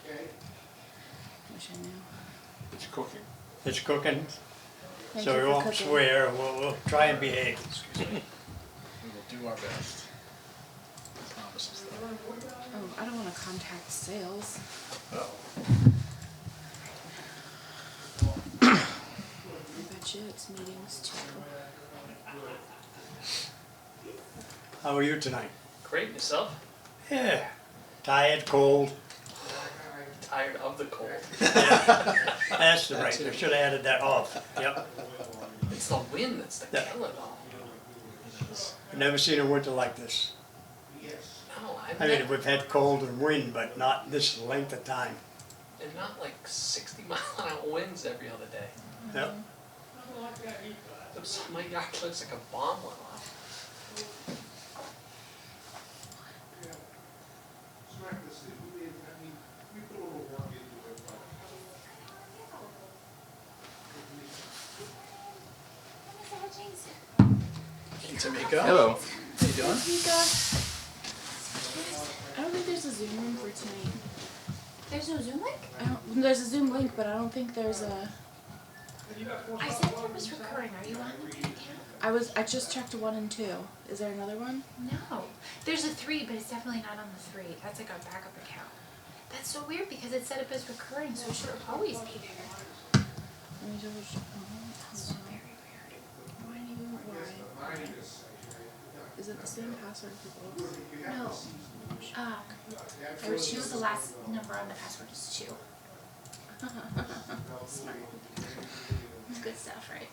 Wish I knew. It's cooking. It's cooking, Thank so you we for won't cooking. swear, we'll try and behave. We will do our best. Promises though. Oh, I don't want to contact sales. Oh. I bet you it's meetings too. How are you tonight? Great, yourself? Yeah, tired, cold. Tired of the cold. That's the right, I should have added that off, yep. It's the wind that's the Yeah. killer though. I've never seen a winter like this. No, I've I mean, never, we've had cold and wind, but not this length of time. and not like 60-mile-an-hour winds every other day. Yep. My yard looks like a bomb went off. Hey, Tamika. Hello. How you doing? I don't think there's a Zoom room for tonight. There's no Zoom link? There's a Zoom link, but I don't think there's a. I said there was recurring. Are you on the right account? I just checked 1 and 2. Is there another one? No. There's a 3, but it's definitely not on the 3. That's like a backup account. That's so weird because it's set up as recurring, so it should always be there. Let me double check. That's so very weird. Why do you? Why? Is it the same password for both? No. There 2. The last number on the password is 2. Smart. Good stuff, right?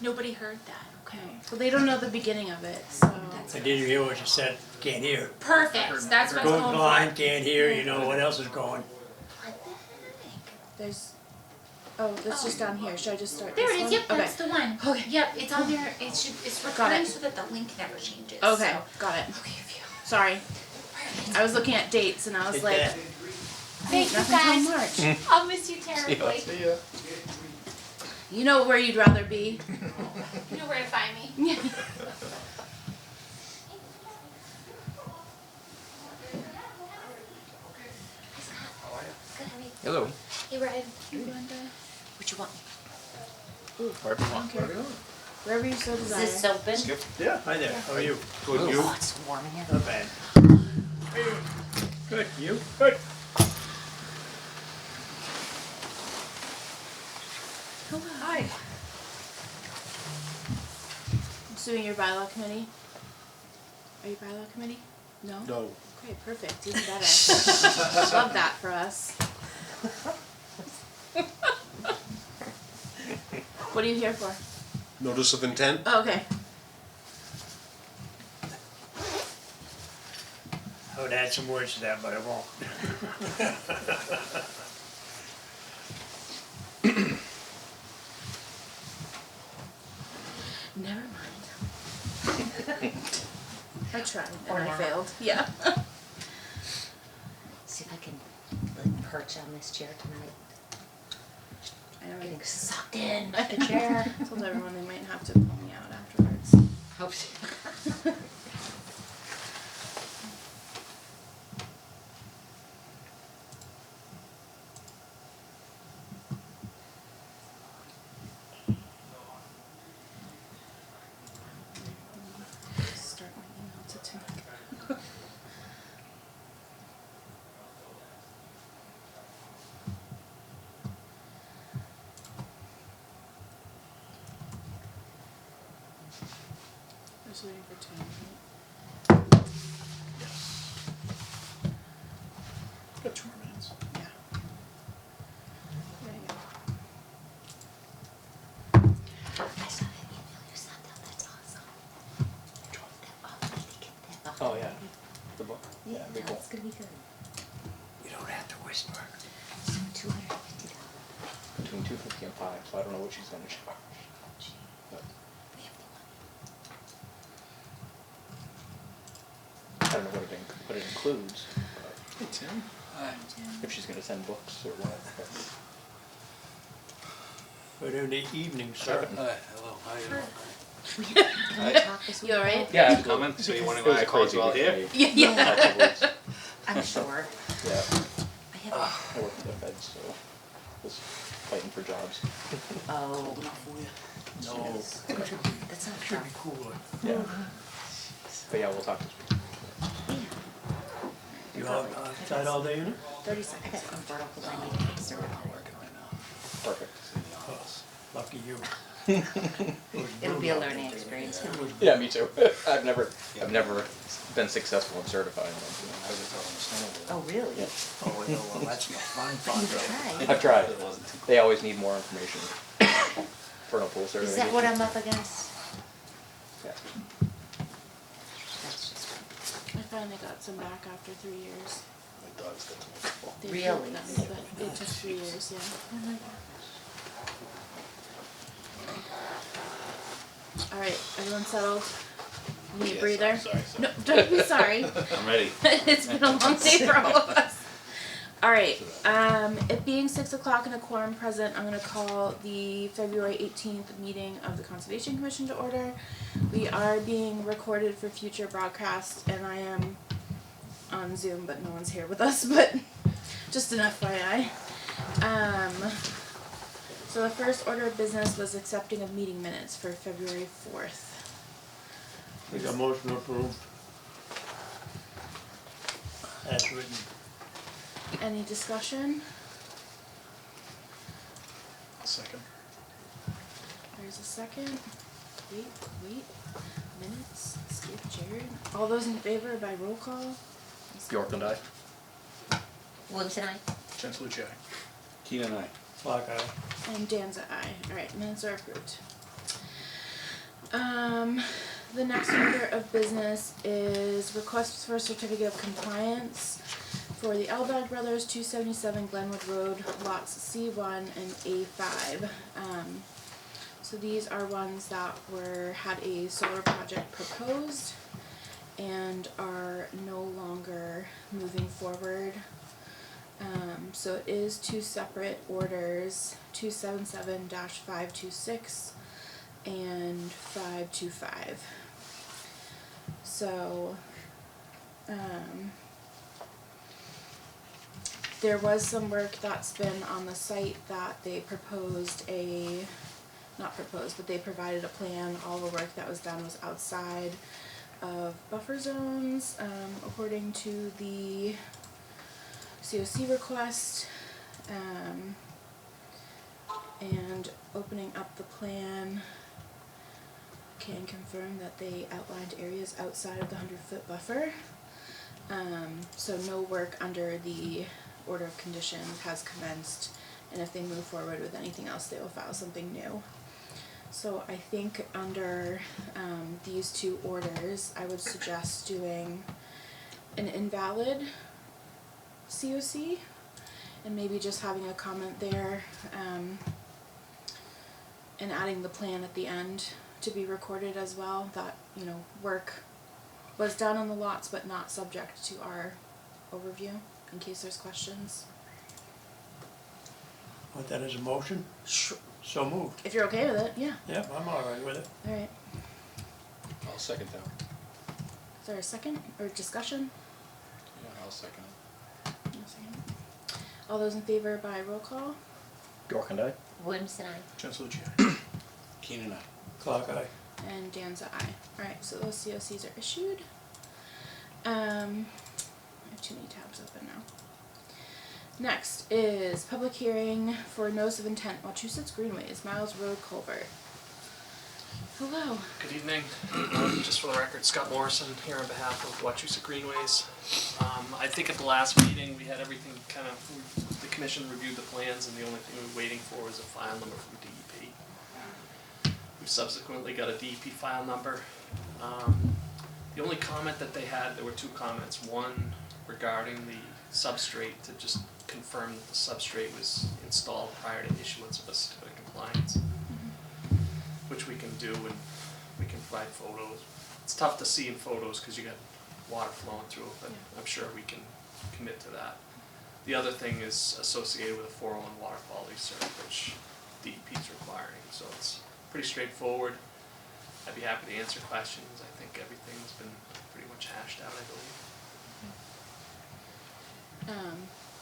Nobody heard that. Okay. Well, they don't know the beginning of it, so. I didn't hear what you said, can't hear. Perfect. That's what I was Going going blind, for. can't hear, you know what else is going. What the heck? There's. Oh, that's just down here. Should I just start? There this it is. one? Yep, Okay. that's the one. Okay. Yep, it's on there. It's Got recurring it. so that the link never changes. Okay, So. got it. Okay, phew. Sorry. I was looking at dates and I was Take like, that. Thank you nothing till guys. March. I'll miss you terribly. See ya. You know where you'd rather be. You know where to find me. Hello. Hey, Ryan. What you want? Wherever you want. Wherever you want. Wherever you so Is desire. this open? Skip. Yeah. Hi there, how are you? Good, Ooh, you? oh, it's warm in here. Not bad. Good, you? Good. Hi. I'm suing your bylaw committee. Are you bylaw committee? No? No. Okay, perfect. Even better. Love that for us. What are you here for? Notice of intent? Oh, okay. I would add some words to that, but I won't. Never mind. I tried and I Or- failed. Yeah. See if I can like perch on this chair tonight. I know. Getting sucked in by the chair. I told everyone they might have to pull me out afterwards. Hope so. Start my email to Tamika. Just waiting for Tim, right? Got 2 more minutes. Yeah. There you go. I saw that email you sent out. That's awesome. That, Oh yeah. The book. Yeah, Be cool. it's gonna be good. You don't have to whisper. So $250. Between 250 and 5, so I don't know what she's gonna charge. But We have the money. I don't know what it includes. But hey Tim. If she's gonna send books or what. Good in the evening, sir. Hello, how are you? Can we talk this You alright? Yeah, I'm coming. So you wondering why I called you all here? Yeah. I'm sure. Yeah. I have, I work in the feds, so just fighting for jobs. oh, No, that's not should be tough. cooler. Yeah. But yeah, we'll talk this week. You outside all day, in it? 30 seconds. I got some verticals I need to fix around. Perfect. Lucky you. It'll be a learning experience. Yeah, me too. I've never been successful in certifying them. Oh, really? Yeah. Oh, well, that's not fun. You tried. I've tried. They always need more information. Vernal pool Is certification. that what I'm up against? Yeah. That's just, I finally got some back after 3 years. They Really? approved them, but it took 3 years, yeah. Alright, everyone settled? You need a breather? No, don't be sorry. I'm ready. It's been a long day for all of us. Alright, it being 6 o'clock and a quorum present, I'm gonna call the February 18th meeting of the Conservation Commission to order. We are being recorded for future broadcast, and I am on Zoom, but no one's here with us, but just an FYI. So the first order of business was accepting of meeting minutes for February 4th. We got motion approved. As written. Any discussion? Second. There's a second. Wait. Minutes. Skip Jared. All those in favor by roll call? Bjork and I. Williams and I. Chancellor Chai. Keenan, aye. Clock eye. And Dan's an aye. Alright, minutes are approved. The next order of business is requests for certificate of compliance for the Elbag Brothers, 277 Glenwood Road, lots C1 and A5. So these are ones that had a solar project proposed and are no longer moving forward. So it is two separate orders, 277-526 and 525. So, there was some work that's been on the site that they they provided a plan. All the work that was done was outside of buffer zones, according to the COC request, and opening up the plan can confirm that they outlined areas outside of the 100-foot buffer. So no work under the order of conditions has commenced, and if they move forward with anything else, they will file something new. So I think under these two orders, I would suggest doing an invalid COC, and maybe just having a comment there, and adding the plan at the end to be recorded as well, that, you know, work was done on the lots but not subject to our overview, in case there's questions. Want that as a motion? Sure. So moved. If you're okay with it, yeah. Yep, I'm all right with it. Alright. I'll second that. Is there a second or discussion? Yeah, I'll second it. No second. All those in favor by roll call? Bjork and I. Williams and I. Chancellor Chai. Keenan, aye. Clock eye. And Dan's an aye. Alright, so those COCs are issued. I have too many tabs open now. Next is public hearing for notice of intent, Wachusett's Greenways, Miles Road, Culvert. Hello. Good evening. Just for the record, Scott Morrison here on behalf of Wachusett Greenways. I think at the last meeting we had everything the commission reviewed the plans, and the only thing we were waiting for was a file number from DEP. We've subsequently got a DEP file number. The only comment that they had, there were two comments. One regarding the substrate, to just confirm that the substrate was installed prior to issuance of a certificate of compliance, which we can do, and we can provide photos. It's tough to see in photos because you got water flowing through it, but I'm sure we can commit to that. The other thing is associated with a 401 water quality cert, which DEP is requiring, so it's pretty straightforward. I'd be happy to answer questions. I think everything's been pretty much hashed out, I believe.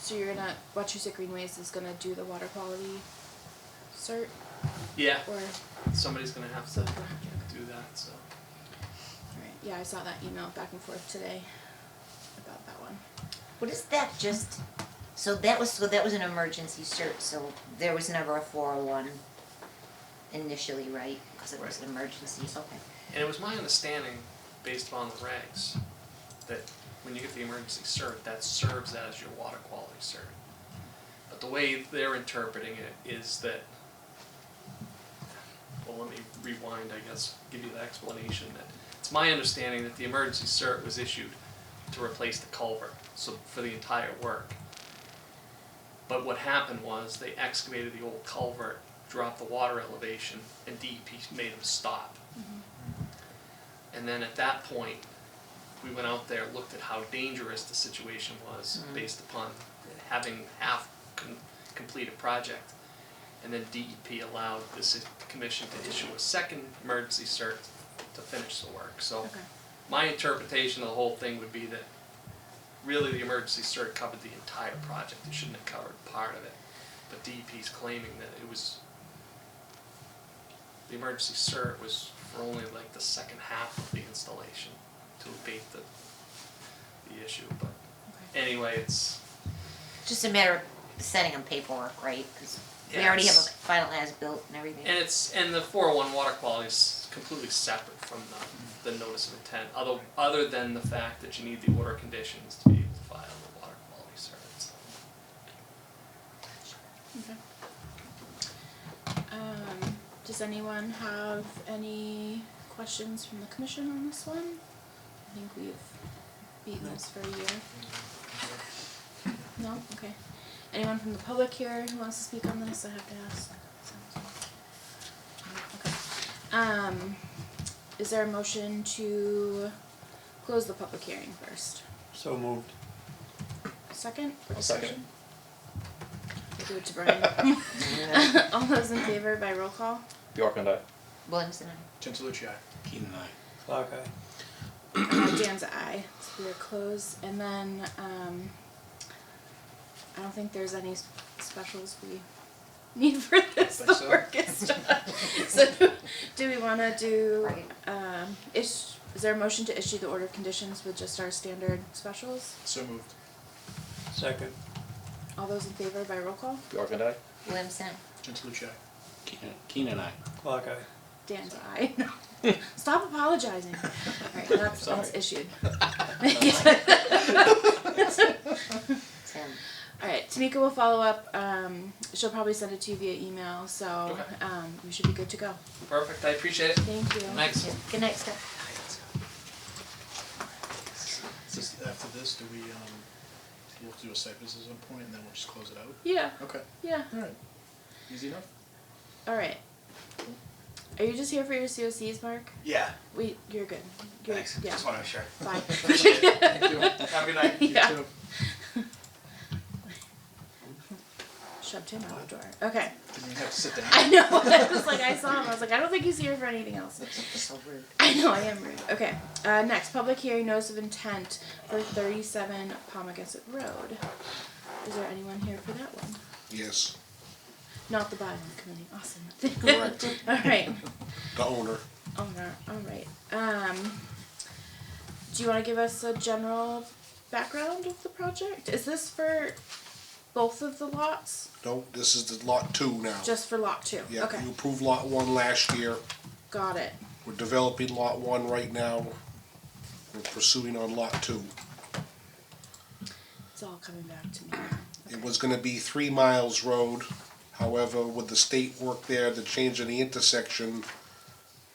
So you're gonna, Wachusett Greenways is gonna do the water quality cert, Yeah, or, somebody's gonna have so, to okay. do that, so. Alright, yeah, I saw that email back and forth today about that one. What is that just, so that was an emergency cert, so there was never a 401 initially, right? Because it was an emergency, okay. And it was my understanding, based upon the regs, that when you get the emergency cert, that serves as your water quality cert. But the way they're interpreting it is that, well, let me rewind, I guess, give you the explanation. That it's my understanding that the emergency cert was issued to replace the culvert, so for the entire work. But what happened was they excavated the old culvert, dropped the water elevation, and DEP made them stop. And then at that point, we went out there, looked at how dangerous the situation was based upon having half complete a project. And then DEP allowed this commission to issue a second emergency cert to finish the work. So Okay. my interpretation of the whole thing would be that really the emergency cert covered the entire project. It shouldn't have covered part of it. But DEP's claiming that it was, the emergency cert was for only like the second half of the installation to abate the issue. But anyway, it's, Just a matter of sending them paperwork, right? Because we Yeah, already have a it's- final as-built and everything. and the 401 water quality is completely separate from the notice of intent, other than the fact that you need the order of conditions to be able to file the water quality cert. So. Okay. Does anyone have any questions from the commission on this one? I think we've beaten this for a year. No? Okay. Anyone from the public here who wants to speak on this? I have to ask. Okay. Is there a motion to close the public hearing first? So moved. Second? I'll second. We'll do it to Brian. All those in favor by roll call? Bjork and I. Williamson, Gentilucci, aye. Keenan, aye. Clark, aye. Dan's aye. So we're closed. And then, I don't think there's any specials we need for this. Think The so. work is done. So do we want to do, Right. is there a motion to issue the order of conditions with just our standard specials? So moved. Second. All those in favor by roll call? Bjork and I. Williamson, Gentilucci, aye. Keenan, aye. Clark, aye. Dan's aye. Stop apologizing. Alright, that's issued. Tim. Alright, Tamika will follow up. She'll probably send it to you via email, so Okay. we should be good to go. Perfect, I appreciate it. Thank you. Thanks. Good night, Scott. Just after this, do we'll do a site visit at some point and then we'll just close it out? Yeah, Okay, yeah. alright. Easy enough? Alright. Are you just here for your COCs, Mark? Yeah, You're good. You're, thanks. Yeah. Just want to make sure. Bye. Thank you. Have a good night. Yeah. You too. Shoved him out the door. Okay. Didn't even have to sit down. I know. I was like, I saw him. I was like, I don't think he's here for anything else. So rude. I know, I am rude. Okay. Next, public hearing notice of intent for 37 Pommogussett Road. Is there anyone here for that one? Yes, Not the bylaw committee. Awesome. correct. All right. The owner. Owner. All right. Do you want to give us a general background of the project? Is this for both of the lots? No, this is the lot 2 now. Just for lot 2? Yeah, Okay. you approved lot 1 last year. Got it. We're developing lot 1 right now. We're pursuing on lot 2. It's all coming back to me. It was gonna be 3 Miles Road. However, with the state work there, the change in the intersection,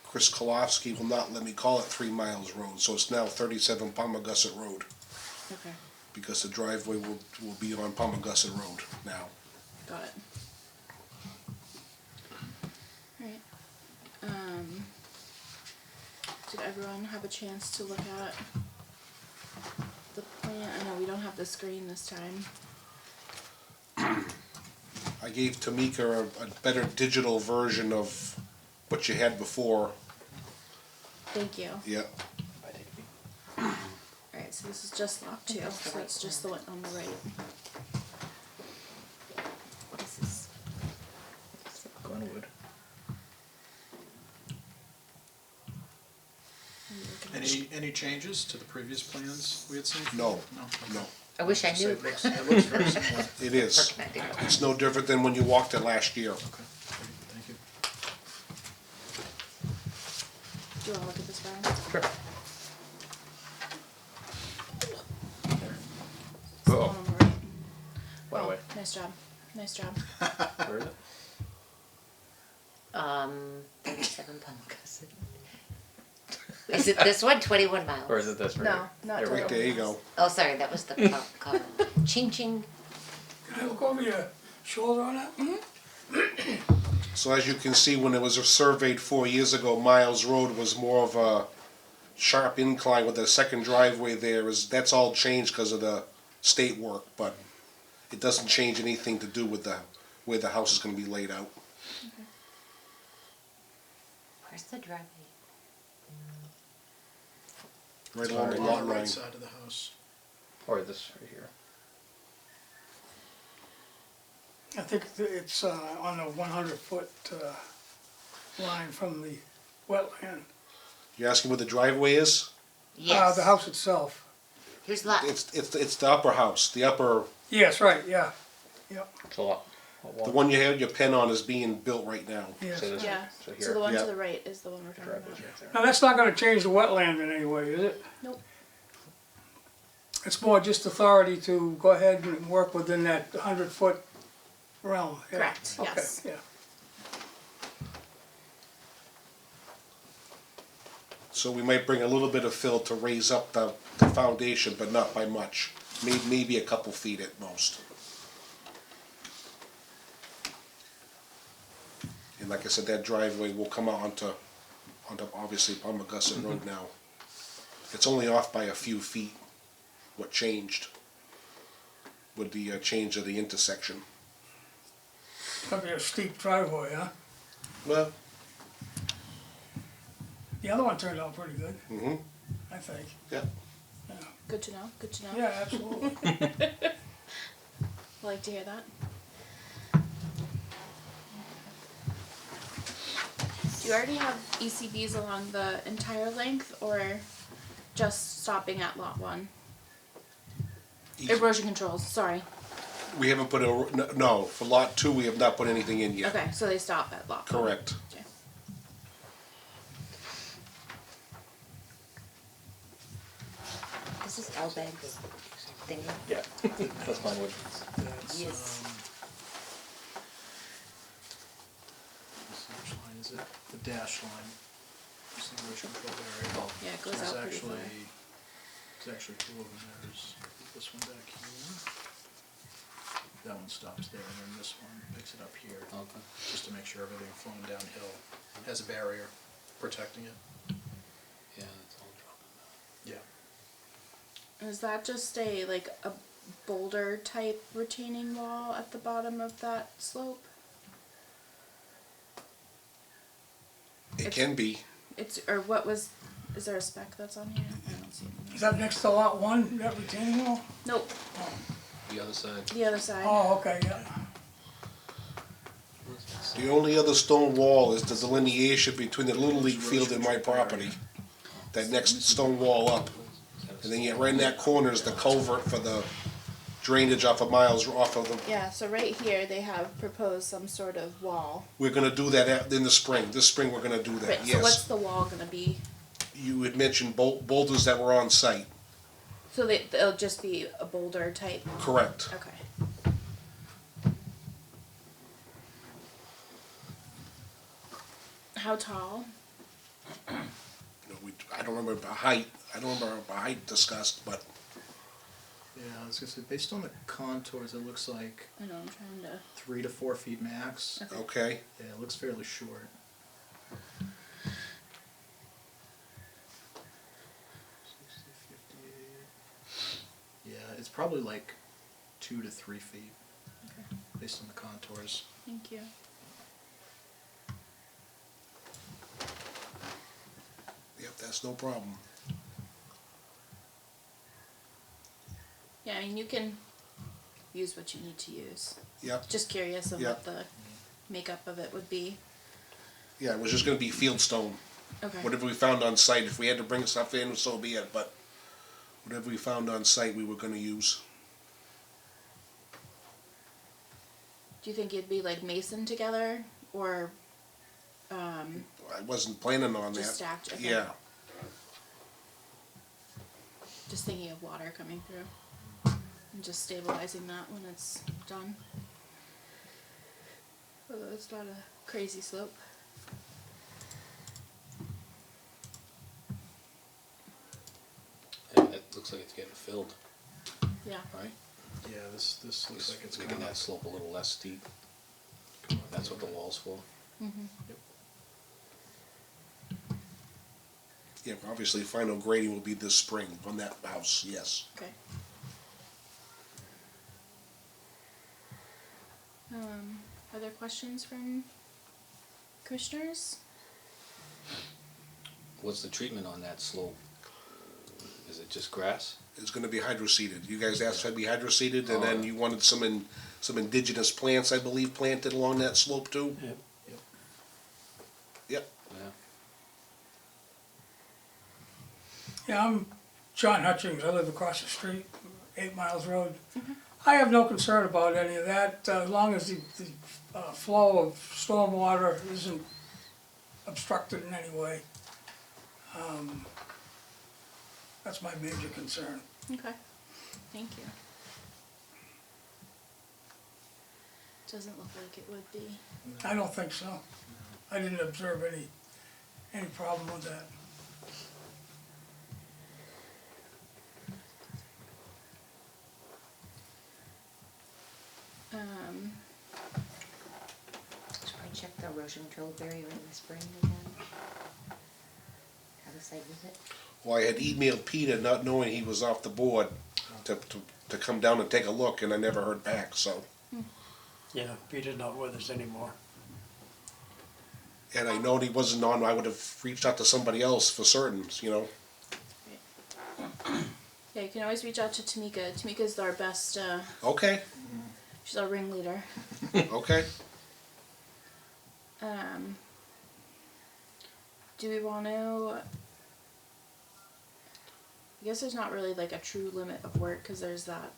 Chris Kolofsky will not let me call it 3 Miles Road, so it's now 37 Pommogussett Road, Okay. because the driveway will be on Pommogussett Road now. Got it. Alright. Did everyone have a chance to look at the plan? I know we don't have the screen this time. I gave Tamika a better digital version of what you had before. Thank you. Yeah, I take a peek. Alright, so this is just lot 2, so it's just the one on the right. Any changes to the previous plans we had seen? No, No? no. I wish I So knew. it looks very similar. It is. It's no different than when you walked it last year. Okay, thank you. Do you wanna look at this, Brian? Sure. It's the one on the right. By the way, Nice job, nice job. where is it? 37 Pommogussett. Is it this one? 21 miles. Or is it this right No, here? not There we totally. go. There you go. Oh, sorry, that was the cover. Ching ching. Can I look over your shoulder on that? So as you can see, when it was surveyed 4 years ago, Miles Road was more of a sharp incline with the second driveway there. That's all changed because of the state work, but it doesn't change anything to do with the way the house is gonna be laid out. Where's the driveway? Right along the On lot the line. right side of the house. Or this right here? I think it's on a 100-foot line from the wetland. You're asking where the driveway is? Yes. The house itself. Here's lot. It's the upper house, the upper, Yes, right, yeah. Yep, It's a lot. the one you have your pen on is being built right now. yes. So this, Yeah, so so here. the one Yeah. to the right is the one we're talking about. Driveway's right there. Now, that's not gonna change the wetland in any way, is it? Nope. It's more just authority to go ahead and work within that 100-foot realm. yeah. Correct, Okay, yes. yeah. So we might bring a little bit of fill to raise up the foundation, but not by much. Maybe a couple feet at most. And like I said, that driveway will come out onto obviously Pommogussett Road now. It's only off by a few feet, what changed with the change of the intersection. Gonna be a steep driveway, huh? Well, The other one turned out pretty good, mm-hmm, I think. yeah. Good to know, good to know. Yeah, absolutely. Like to hear that. Do you already have ECBs along the entire length or just stopping at lot 1? Erosion controls, sorry. We haven't put no, for lot 2, we have not put anything in yet. Okay, so they stop at lot 1. Correct. Okay. This is Elbag's thing. Yeah, that's Glenwood. That's, Yes. which line is it? The dash line. It's the erosion control area. Yeah, it goes There's out pretty far. there's actually two of them. There's this one back here. That one stops there, and then this one picks it up here. Okay. Just to make sure everything flowing downhill has a barrier protecting it. Yeah, that's all dropping. Yeah. Is that just a boulder type retaining wall at the bottom of that slope? It can be. Is there a spec that's on here? I don't see it. Is that next to lot 1, that retaining wall? Nope, The other side. the other side. Oh, okay, yeah. The only other stone wall is the delineation between the Little League field and my property. That next stone wall up. And then right in that corner is the culvert for the drainage off of Miles, off of the, Yeah, so right here they have proposed some sort of wall. we're gonna do that in the spring. This spring, we're gonna do Right, that, so what's yes. the wall gonna be? You had mentioned boulders that were on site. So they'll just be a boulder type? Correct. Okay. How tall? I don't remember the height. I don't remember the height discussed, but Yeah, I was gonna say, based on the contours, it looks like I know, I'm trying to. 3 to 4 feet max. Okay. okay. Yeah, it looks fairly short. 60, 58. Yeah, it's probably like 2 to 3 feet Okay. based on the contours. Thank you. Yep, that's no problem. Yeah, I mean, you can use what you need to use. Yep, Just curious of Yeah. what the makeup of it would be. yeah, it was just gonna be field stone. Okay. Whatever we found on site, if we had to bring stuff in, so be it, but whatever we found on site, we were gonna use. Do you think it'd be like mason together, or, I wasn't planning on that. just stacked? Okay. Yeah, Just thinking of water coming through, and just stabilizing that when it's done. Although it's not a crazy slope. And it looks like it's getting filled, Yeah. right? Yeah, this looks like it's making coming that up. slope a little less steep. That's what the wall's for. Mm-hmm. yeah, obviously final grading will be this spring on that house, yes. Okay. Other questions from commissioners? What's the treatment on that slope? Is it just grass? It's gonna be hydroseeded. You guys asked if I'd be hydroseeded, and Oh, then yeah. you wanted some indigenous plants, I believe, planted along that slope too? Yep. Yep. Yeah. Yeah, I'm John Hutchings, I live across the street, 8 Miles Road. I have no concern about any of that, as long as the flow of stormwater isn't obstructed in any way. That's my major concern. Okay, thank you. Doesn't look like it would be. I don't think so. I didn't observe any problem with that. Should I check the erosion control barrier in the spring again? Have a site visit? Well, I had emailed Peter not knowing he was off the board to come down and take a look, and I never heard back, so. Yeah, Peter's not with us anymore. And I know he wasn't on, I would have reached out to somebody else for certain, you know. Yeah, you can always reach out to Tamika. Tamika's our best, Okay, she's our ringleader. okay. Do we want to? I guess there's not really like a true limit of work because there's that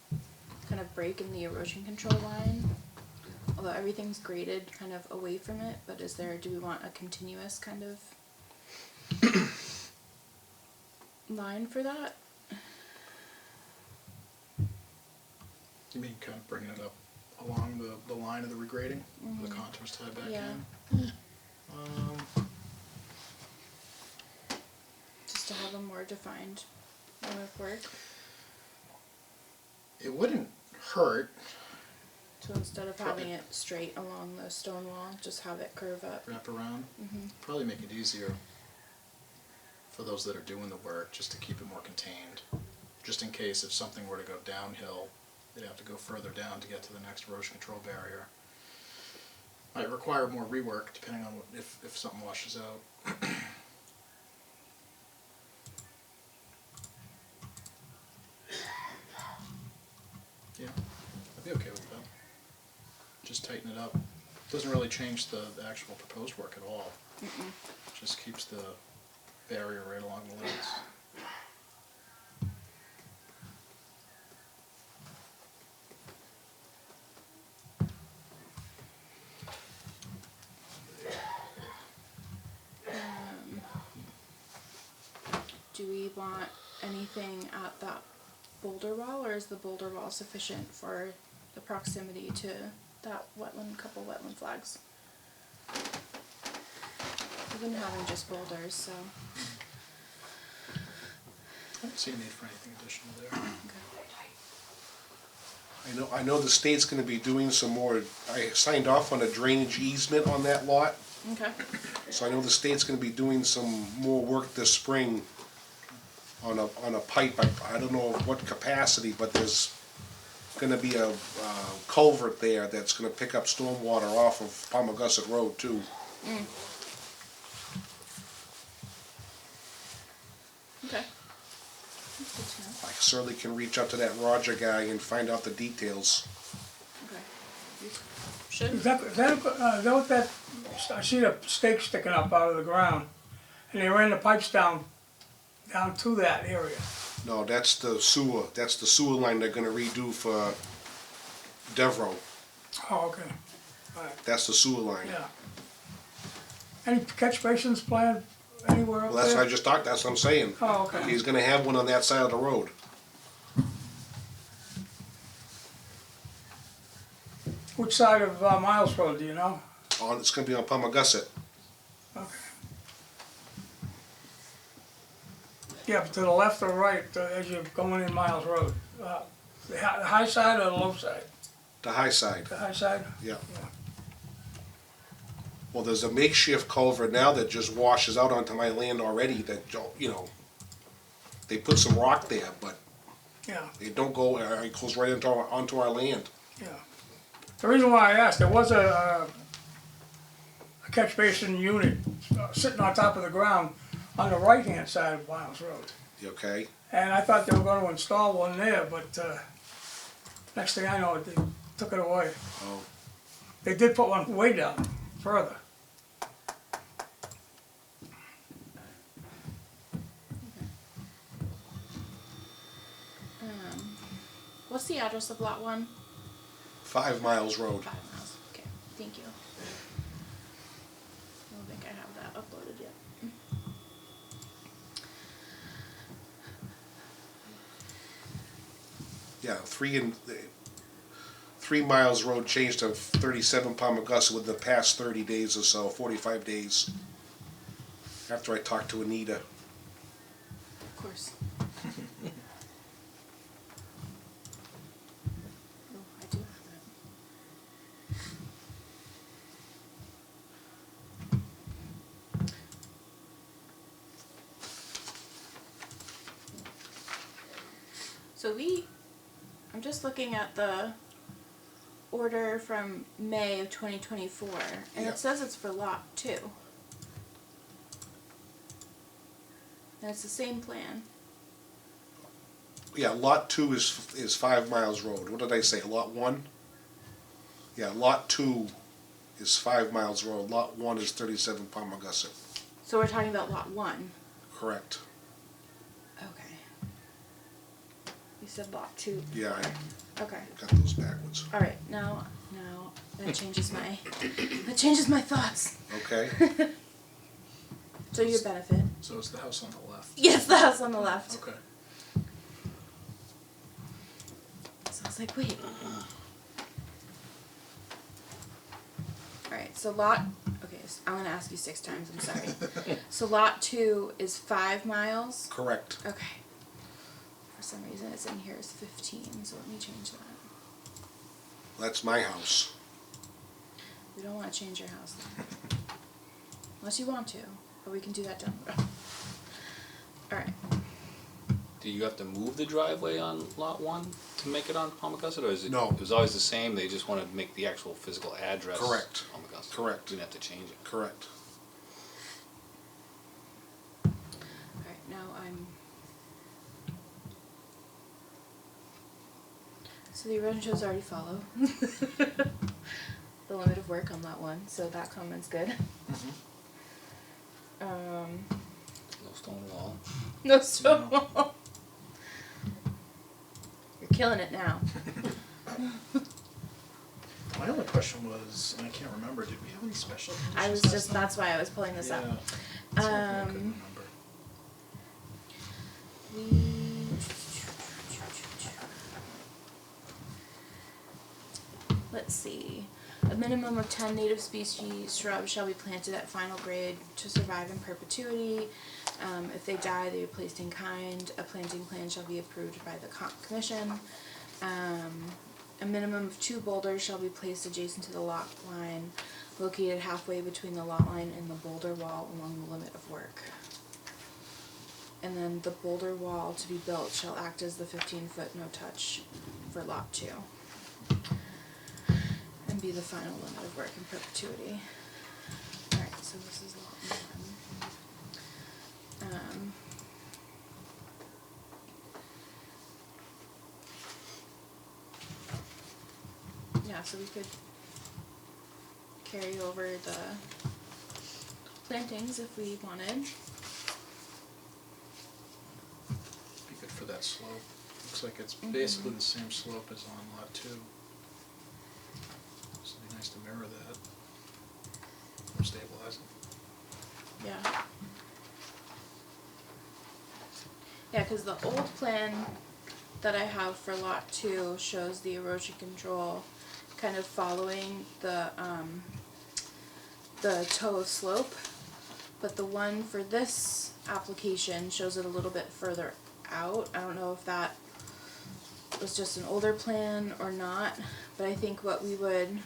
kind of break in the erosion control line. Although everything's graded kind of away from it, but do we want a continuous kind of line for that? You mean kind of bringing it up along the line of the regrading, the contours tied back Yeah. in? Just to have a more defined line of work. It wouldn't hurt. So instead of having it straight along the stone wall, just have it curve up. Wrap around. Mm-hmm. Probably make it easier for those that are doing the work, just to keep it more contained. Just in case if something were to go downhill, they'd have to go further down to get to the next erosion control barrier. Might require more rework depending on if something washes out. Yeah, I'd be okay with that. Just tighten it up. Doesn't really change the actual proposed work at all. Just keeps the barrier right along the leads. Do we want anything at that boulder wall, or is the boulder wall sufficient for the proximity to that couple wetland flags? We've been having just boulders, so. I don't see a need for anything additional there. I know the state's gonna be doing some more, I signed off on a drainage easement on that lot, Okay. so I know the state's gonna be doing some more work this spring on a pipe, I don't know what capacity, but there's gonna be a culvert there that's gonna pick up stormwater off of Pommogussett Road too. Okay. That's good to know. I certainly can reach out to that Roger guy and find out the details. Okay. You should. Is that what I see the stake sticking up out of the ground. and they ran the pipes down to that area. No, that's the sewer line they're gonna redo for Devereaux. Oh, okay, alright, That's the sewer line. yeah. Any catch basins planned anywhere up Well, that's what I there? just talked, that's what I'm saying. Oh, okay. He's gonna have one on that side of the road. Which side of Miles Road, do you know? It's gonna be on Pommogussett. Okay. Yeah, but to the left or right, as you're going in Miles Road? The high side or the low side? The high side, The high side? yeah. Well, there's a makeshift culvert now that just washes out onto my land already that, you know, they put some rock there, but Yeah, it don't go, it goes right onto our land. yeah. The reason why I asked, there was a catch basin unit sitting on top of the ground on the right-hand side of Miles Road. You okay? And I thought they were gonna install one there, but next thing I know, they took it away. Oh, They did put one way down, further. What's the address of lot 1? 5 Miles Road. 5 miles. Okay, thank you. I don't think I have that uploaded yet. Yeah, 3 Miles Road changed to 37 Pommogussett within the past 30 days or so, 45 days. After I talked to Anita. Of course. Oh, I do have that. So I'm just looking at the order from May of 2024, and Yeah. it says it's for lot 2. And it's the same plan. Yeah, lot 2 is 5 Miles Road. What did I say, lot 1? Yeah, lot 2 is 5 Miles Road, lot 1 is 37 Pommogussett. So we're talking about lot 1. Correct. Okay. You said lot 2. Yeah, I Okay. got those backwards. All right. Now that changes my thoughts. Okay. So your benefit. So it's the house on the left. Yes, the house on the left. Okay. So I was like, wait. Alright, so okay, so I'm gonna ask you 6 times, I'm sorry. So lot 2 is 5 miles? Correct. Okay. For some reason it's in here as 15, so let me change that. That's my house. We don't wanna change your house then. Unless you want to, but we can do that down the road. Alright. Do you have to move the driveway on lot 1 to make it on Pommogussett, or is it? No. It was always the same, they just wanted to make the actual physical address? Correct. Pommogussett. Correct. Didn't have to change it. Correct. Alright, now so the erosions already follow the limit of work on lot 1, so that comment's good. No stone wall. No stone wall. You're killing it now. My only question was, and I can't remember, did we have any special conditions? I was last just, time? that's why I was pulling this up. Yeah. That's one thing I couldn't remember. Let's see. A minimum of 10 native species shrubs shall be planted at final grade to survive in perpetuity. If they die, they are placed in kind. A planting plan shall be approved by the commission. A minimum of 2 boulders shall be placed adjacent to the lot line, located halfway between the lot line and the boulder wall along the limit of work. And then the boulder wall to be built shall act as the 15-foot no-touch for lot 2. And be the final limit of work in perpetuity. Alright, so this is lot 1. Yeah, so we could carry over the plantings if we wanted. that slope. Looks like it's basically the same slope as on lot 2. So it'd be nice to mirror that. Or stabilize it. Yeah. Yeah, because the old plan that I have for lot 2 shows the erosion control kind of following the toe of slope, but the one for this application shows it a little bit further out. I don't know if that was just an older plan or not, but I think what we would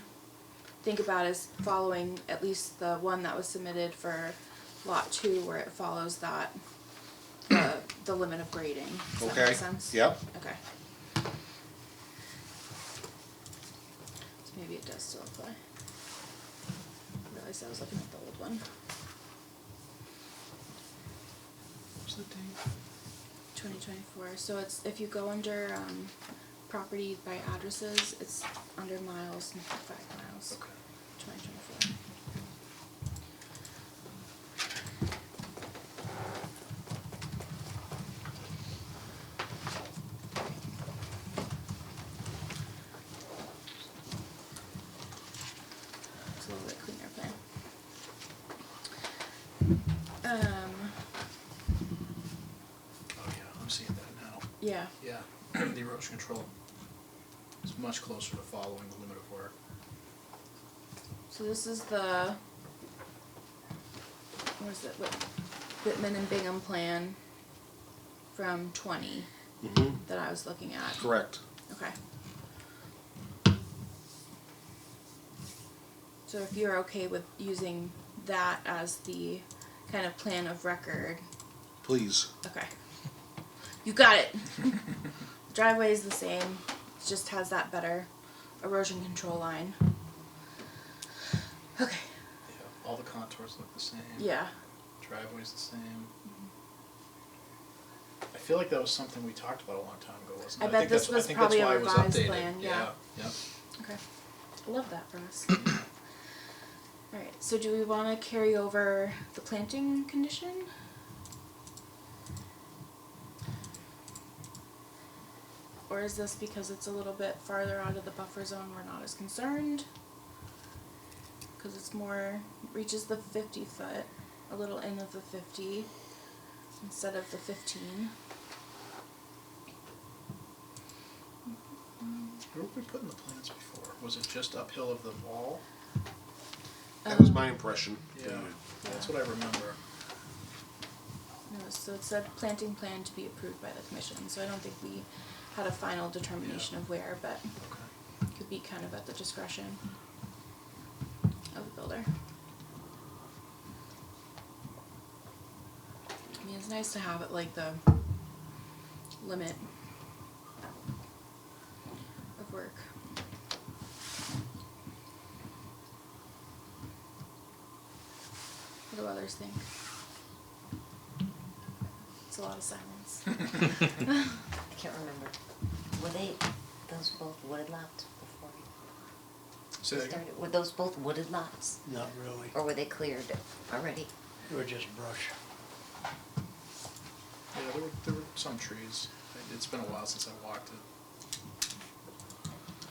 think about is following at least the one that was submitted for lot 2, where it follows that the limit of grading. Does that Okay. make sense? Yep. Okay. So maybe it does still apply. I realized I was looking at the old one. What's the date? 2024. So it's, if you go under property by addresses, it's under miles, 5 miles. Okay. 2024. It's a little bit cleaner plan. Oh yeah, I'm seeing that now. Yeah. Yeah, the erosion control is much closer to following the limit of work. So this is the, what is it, Whitman and Bingham plan from 20 that I was looking at. Correct. Okay. So if you're okay with using that as the kind of plan of record, Please. okay. You got it. Driveway is the same, it just has that better erosion control line. Okay. Yeah, all the contours look the same. Yeah. Driveway's the same. I feel like that was something we talked about a long time ago, wasn't it? I bet this was probably a revised updated. plan, yeah. Yeah. Okay. I love that for us. Alright, so do we want to carry over the planting condition? Or is this because it's a little bit farther out of the buffer zone, we're not as concerned? Because it's more, reaches the 50 foot, a little in of the 50 instead of the 15. Where were we putting the plants before? Was it just uphill of the wall? That was my impression. Yeah, that's what I remember. No, so it said planting plan to be approved by the commission, so I don't think we had a final determination of where, but Okay. it could be kind of at the discretion of the builder. I mean, it's nice to have it like the limit of work. What do others think? It's a lot of silence. I can't remember. Were they, those both wooded lots before Say we that again? started? Were those both wooded lots? Not really. Or were they cleared already? They were just brush. Yeah, there were some trees. It's been a while since I walked it.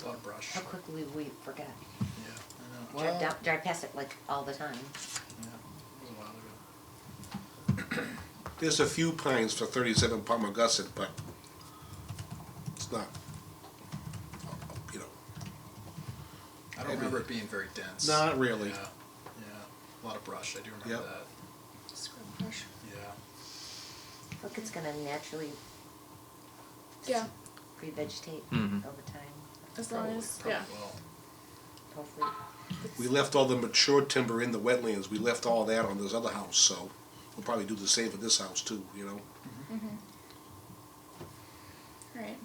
A lot of brush. How quickly we forget. Yeah, I know. Drive past it like all the time. Yeah, it was a while ago. There's a few pines for 37 Pommogussett, but it's not, you know, I don't remember it being very dense. not really. Yeah, yeah. A lot of brush, I do remember Yep. that. Scrub brush. Yeah. Look, it's gonna naturally Yeah, revegetate Mhm. over time. as long as, Probably yeah. will. Hopefully. We left all the mature timber in the wetlands, we left all that on this other house, so we'll probably do the same for this house too, you know? Right.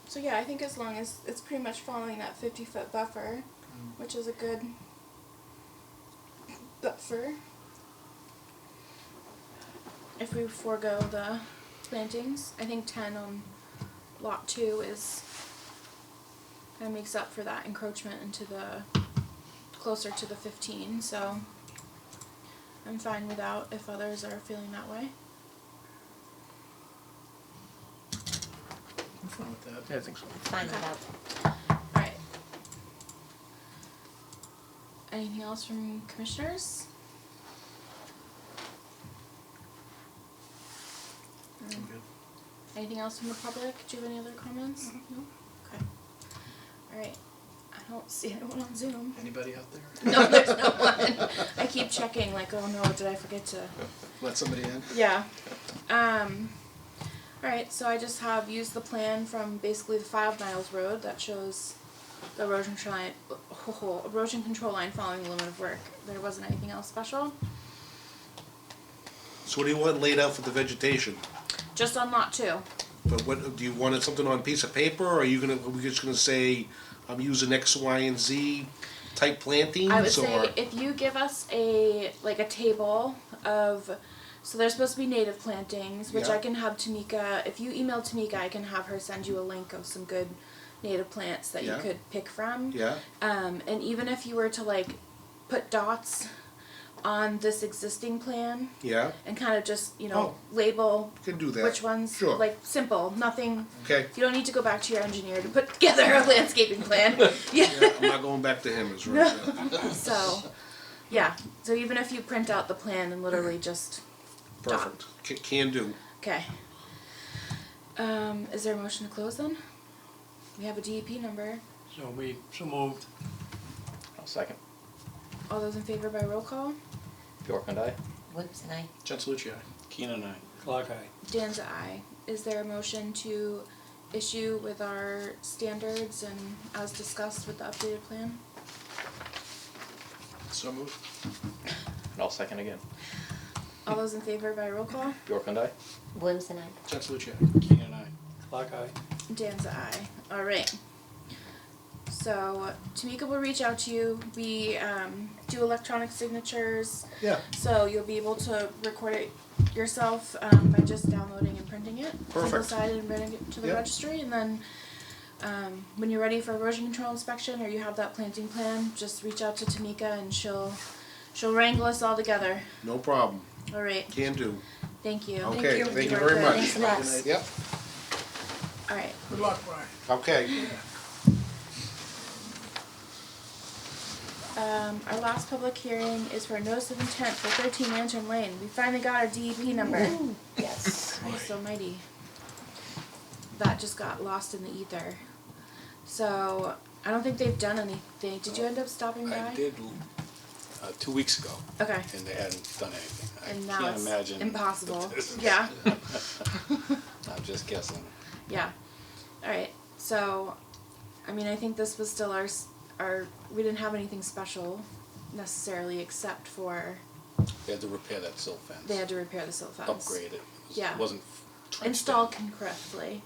So yeah, I think as long as it's pretty much following that 50-foot buffer, which is a good buffer. If we forego the plantings, I think 10 on lot 2 is kind of makes up for that encroachment into the closer to the 15. So I'm fine without if others are feeling that way. I'm fine with that. Yeah, I think so. Find it out. Alright. Anything else from commissioners? I'm good. Anything else from the public? Do you have any other comments? No? Okay. Alright. I don't see anyone on Zoom. Anybody out there? No, there's no one. I keep checking, like, oh no, did I forget to? Let somebody in? Yeah. Alright, so I just have used the plan from basically the 5 miles road that shows the erosion control line following the limit of work. There wasn't anything else special. So what do you want laid out for the vegetation? Just on lot 2. But what, do you want it something on a piece of paper, or are we just gonna say, I'm using X, Y, and Z type plantings, I would or? say if you give us a table of, so there's supposed to be native plantings, which Yeah. I can have Tamika, if you email Tamika, I can have her send you a link of some good native plants that Yeah. you could pick from. Yeah, And even if you were to like put dots on this existing plan yeah, and kind of just, you know, Oh. label you can do that. which ones, Sure. like simple, nothing, Okay, you don't need to go back to your engineer to put together a landscaping plan. yeah, I'm not going back to him, is right. Yeah. So, yeah, so even if you print out the plan and literally just, Perfect, can do. okay. Is there a motion to close then? We have a DEP number. So moved. I'll second. All those in favor by roll call? York and I. Whoops, and I, Gentilucci, aye. Keenan and I. Clock eye. Dan's a aye. Is there a motion to issue with our standards and as discussed with the updated plan? So moved. And I'll second again. All those in favor by roll call? York and I. Williams and I. Gentilucci, aye. Keenan and I. Clock eye. Dan's a aye. Alright. So, Tamika will reach out to you. We do electronic signatures. Yeah, So you'll be able to record it yourself by just downloading and printing it. Perfect. Single-sided and bringing it to the Yep. registry. And then when you're ready for erosion control inspection or you have that planting plan, just reach out to Tamika and she'll wrangle us all together. no problem, Alright, can do. thank you. Okay, thank you were very good. much. Thanks, Les. Yep, Alright. Good luck, Brian. okay. Our last public hearing is for a notice of intent for 13 Lantern Lane. We finally got our DEP number. Yes. Christ almighty. That just got lost in the ether. So, I don't think they've done anything. Did you end up stopping by? I did 2 weeks ago, Okay. and they hadn't done anything. And I now can't it's imagine. impossible. this is- Yeah. I'm just guessing. Yeah. Alright. So, I mean, I think this was still our, we didn't have anything special necessarily except for They had to repair that silt fence. they had to repair the silt fence. Upgrade it. Yeah. Wasn't trenched Installed in. correctly.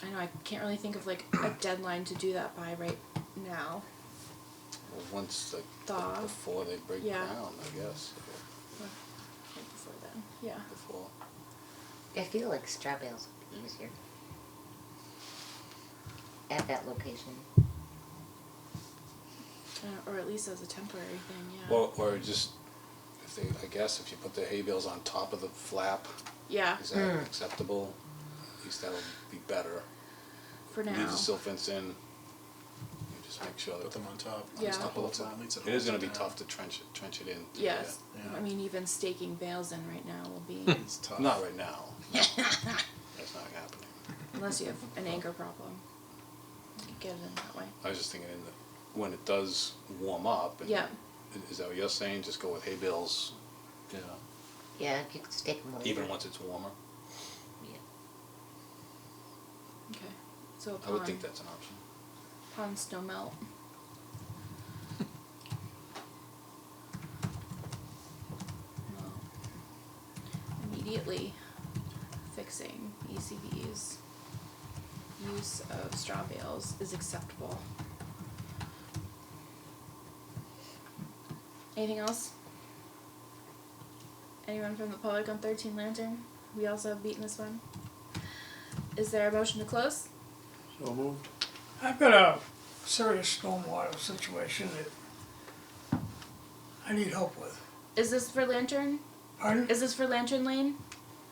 I know I can't really think of like a deadline to do that by right now. Well, once Thaw. before they break Yeah. ground, I guess. Right before then. Yeah. Before. I feel like straw bales would be easier. At that location. Or at least as a temporary thing, yeah. Or just, if they, I guess, if you put the hay bales on top of the flap, Yeah, is that acceptable? At least that'll be better. for now. Leave the silt fence in, you just make sure Put that, them on top. Yeah. It's not both sides. it is gonna be tough to trench it in. Yes. Yeah. I mean, even staking bales in right now will be, It's tough. Not right now. That's not happening. unless you have an anchor problem. You can get it in that way. I was just thinking when it does warm up, and Yeah. is that what you're saying? Just go with hay bales, yeah, Yeah, you could stake them over. even once it's warmer? Yeah. Okay. So I would think that's an option. upon snow melt. Well, immediately fixing ECV's use of straw bales is acceptable. Anything else? Anyone from the public on 13 Lantern? We also have beaten this one. Is there a motion to close? So moved. I've got a serious stormwater situation that I need help with. Is this for Lantern? Pardon? Is this for Lantern Lane?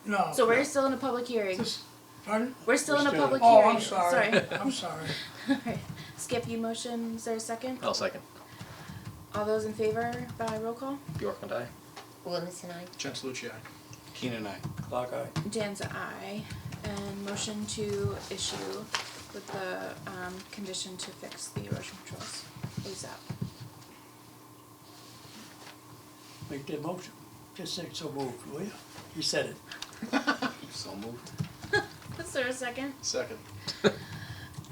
No. So we're still in a public hearing. Just- Pardon? We're still in a public Oh, hearing. I'm sorry. I'm sorry. Alright. Skip, you motion, is there a second? I'll second. All those in favor by roll call? Bjork and I. Williams and I. Gentilucci, aye. Keenan, I. Clock eye. Dan's a aye. And motion to issue with the condition to fix the erosion controls ASAP. Make that motion. Just say so moved, will you? You said it. So moved. Is there a second? Second.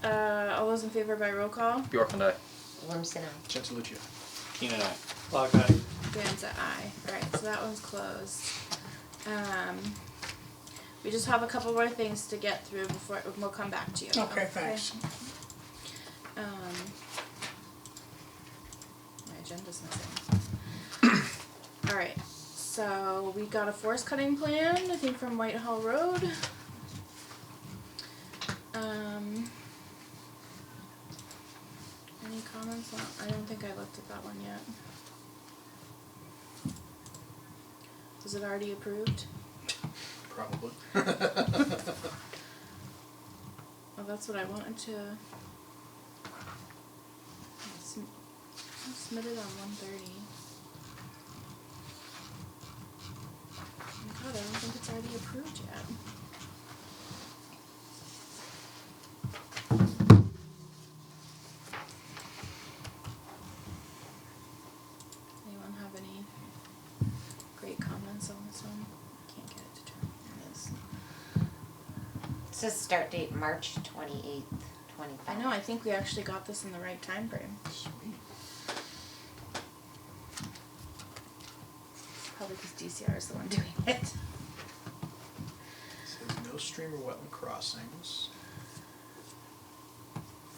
All those in favor by roll call? Bjork and I. Williams and I. Gentilucci, aye. Keenan, I. Clock eye. Dan's a aye. Alright, so that one's closed. We just have a couple more things to get through before we'll come back to you. Okay, thanks. My agenda's missing. Alright, so we got a forest cutting plan, I think from Whitehall Road. Any comments on, I don't think I looked at that one yet. Was it already approved? Probably. Well, that's what I wanted to. Submitted on 1:30. Oh my god, I don't think it's already approved yet. Anyone have any great comments on this one? Can't get it to turn. There it is. It says start date March 28th, 25. I know, I think we actually got this in the right time frame. Sweet. Probably because DCR is the one doing it. Says no stream or wetland crossings.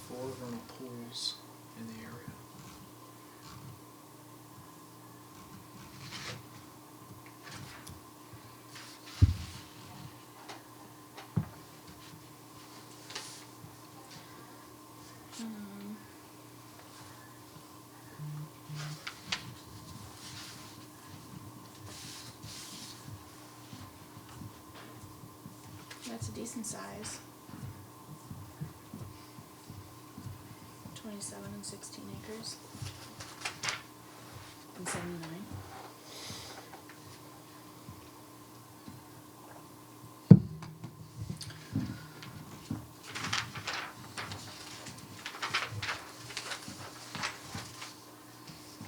4 vernal pools in the area. That's a decent size. 27 and 16 acres. And 79.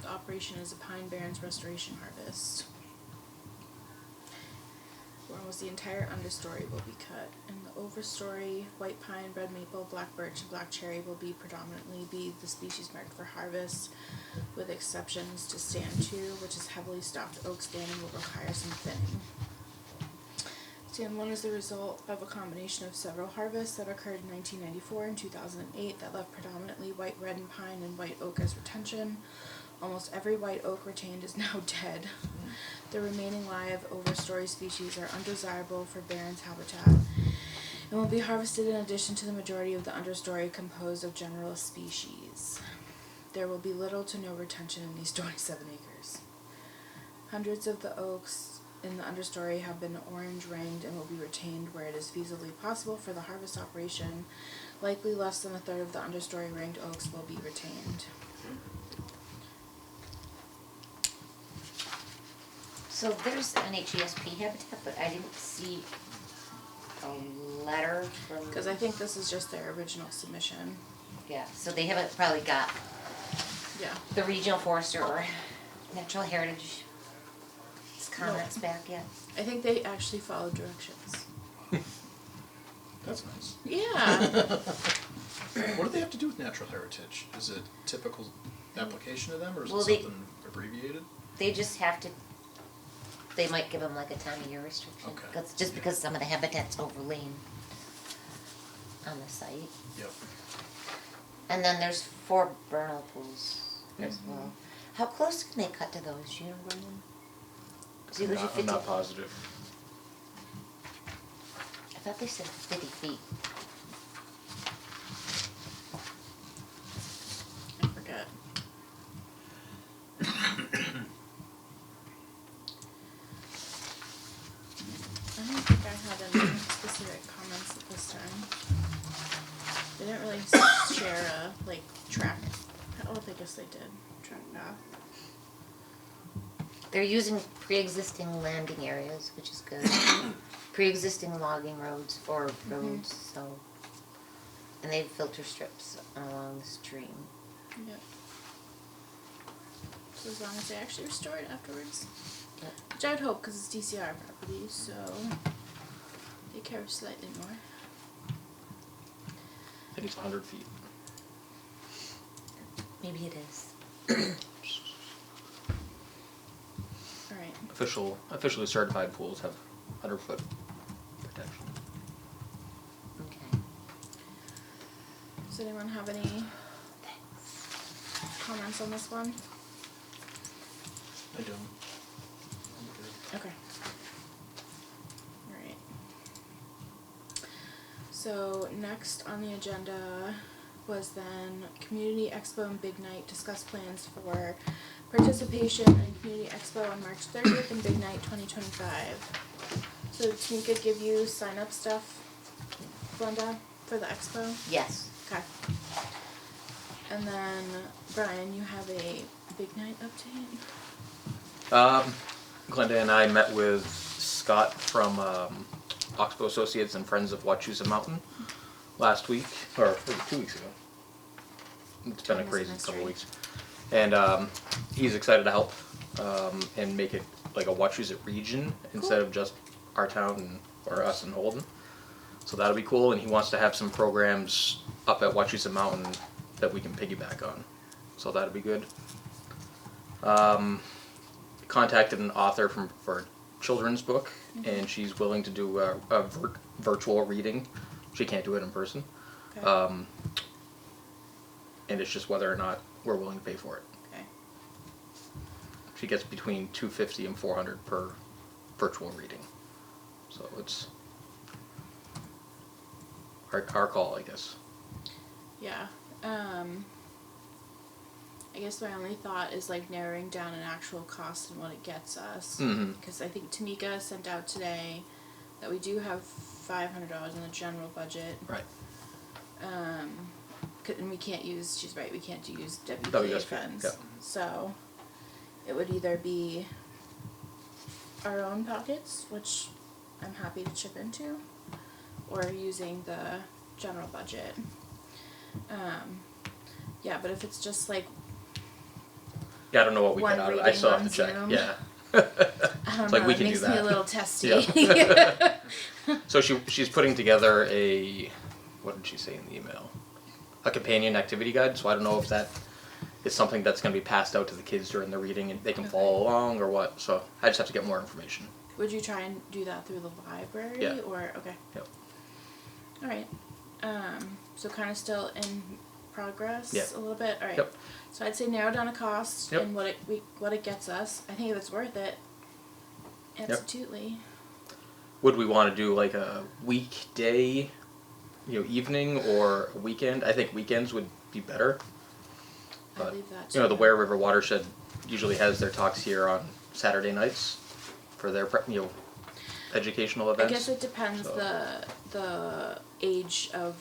The operation is a Pine Barrens restoration harvest. Where almost the entire understory will be cut, and the overstory, white pine, red maple, black birch, and black cherry will be predominantly the species marked for harvest, with exceptions to stand 2, which is heavily stocked oak stand and will require some thinning. Stand 1 is the result of a combination of several harvests that occurred in 1994 and 2008 that left predominantly white red and pine and white oak as retention. Almost every white oak retained is now dead. The remaining live overstory species are undesirable for Barrens habitat and will be harvested in addition to the majority of the understory composed of generalist species. There will be little to no retention in these 27 acres. Hundreds of the oaks in the understory have been orange ringed and will be retained where it is feasibly possible for the harvest operation. Likely less than a third of the understory ringed oaks will be retained. So there's NHESP habitat, but I didn't see a letter from. Because I think this is just their original submission. Yeah, so they haven't probably got Yeah. the regional forester or natural heritage comments back yet. I think they actually followed directions. That's nice. Yeah. What do they have to do with natural heritage? Is it typical application of them, or is Well, it they- something abbreviated? They just have to, they might give them like a time of year restriction. Okay. Just because some of the habitat's overlain on the site. Yep. And then there's 4 vernal pools as well. How close can they cut to those, you know, Brian? I'm not positive. I thought they said 50 feet. I forget. I don't think yes, they did. Track path. They're using pre-existing landing areas, which is good. Pre-existing logging roads or roads, so. And they have filter strips along the stream. Yep. So as long as they actually restore it afterwards. Yep. Which I would hope, because it's DCR property, so they care slightly more. I think it's 100 feet. Maybe it is. Alright. Officially certified pools have 100-foot protection. Okay. Does anyone have any comments on this one? I don't. Okay. Alright. So next on the agenda was then Community Expo and Big Night, discuss plans for participation in Community Expo on March 30th and Big Night 2025. So did Tamika give you sign up stuff, Glenda, for the expo? Yes. Okay. And then Bryan, you have a Big Night update? Glenda and I met with Scott from Expo Associates and Friends of Wachusett Mountain last week, or 2 weeks ago. It's been a crazy couple weeks. And he's excited to help and make it like a Wachusett region instead of just our town or us in Holden. So that'll be cool, and he wants to have some programs up at Wachusett Mountain that we can piggyback on. So that'll be good. Contacted an author for a children's book, and she's willing to do a virtual reading. She can't do it in person. Okay. And it's just whether or not we're willing to pay for it. Okay. She gets between $250 and $400 per virtual reading. So it's our call, I guess. Yeah. I guess my only thought is like narrowing down an actual cost and what it gets us. Because I think Tamika sent out today that we do have $500 in the general budget. Right. And we can't use, she's right, we can't use WPA WSP, funds. yeah. So it would either be our own pockets, which I'm happy to chip into, or using the general budget. Yeah, but if it's just like Yeah, I don't know what we one get out of it. I reading still have on to check. Zoom. Yeah. I don't It's like know, we it can makes do me a that. little testy. Yeah. So she's putting together what did she say in the email? A companion activity guide. So I don't know if that is something that's going to be passed out to the kids during the reading and they can follow along or what. So I just have to get more information. Would you try and do that through the library? Yeah. Or okay. Yep. All right. So kind of still in progress Yeah. a little bit. All right. Yep. So I'd say narrow down a cost Yep. and what it gets us. I think if it's worth it, absolutely. Would we want to do like a weekday, evening or a weekend? I think weekends would be better. I But leave that. the Ware River Watershed usually has their talks here on Saturday nights for their educational I events. guess it depends So- the age of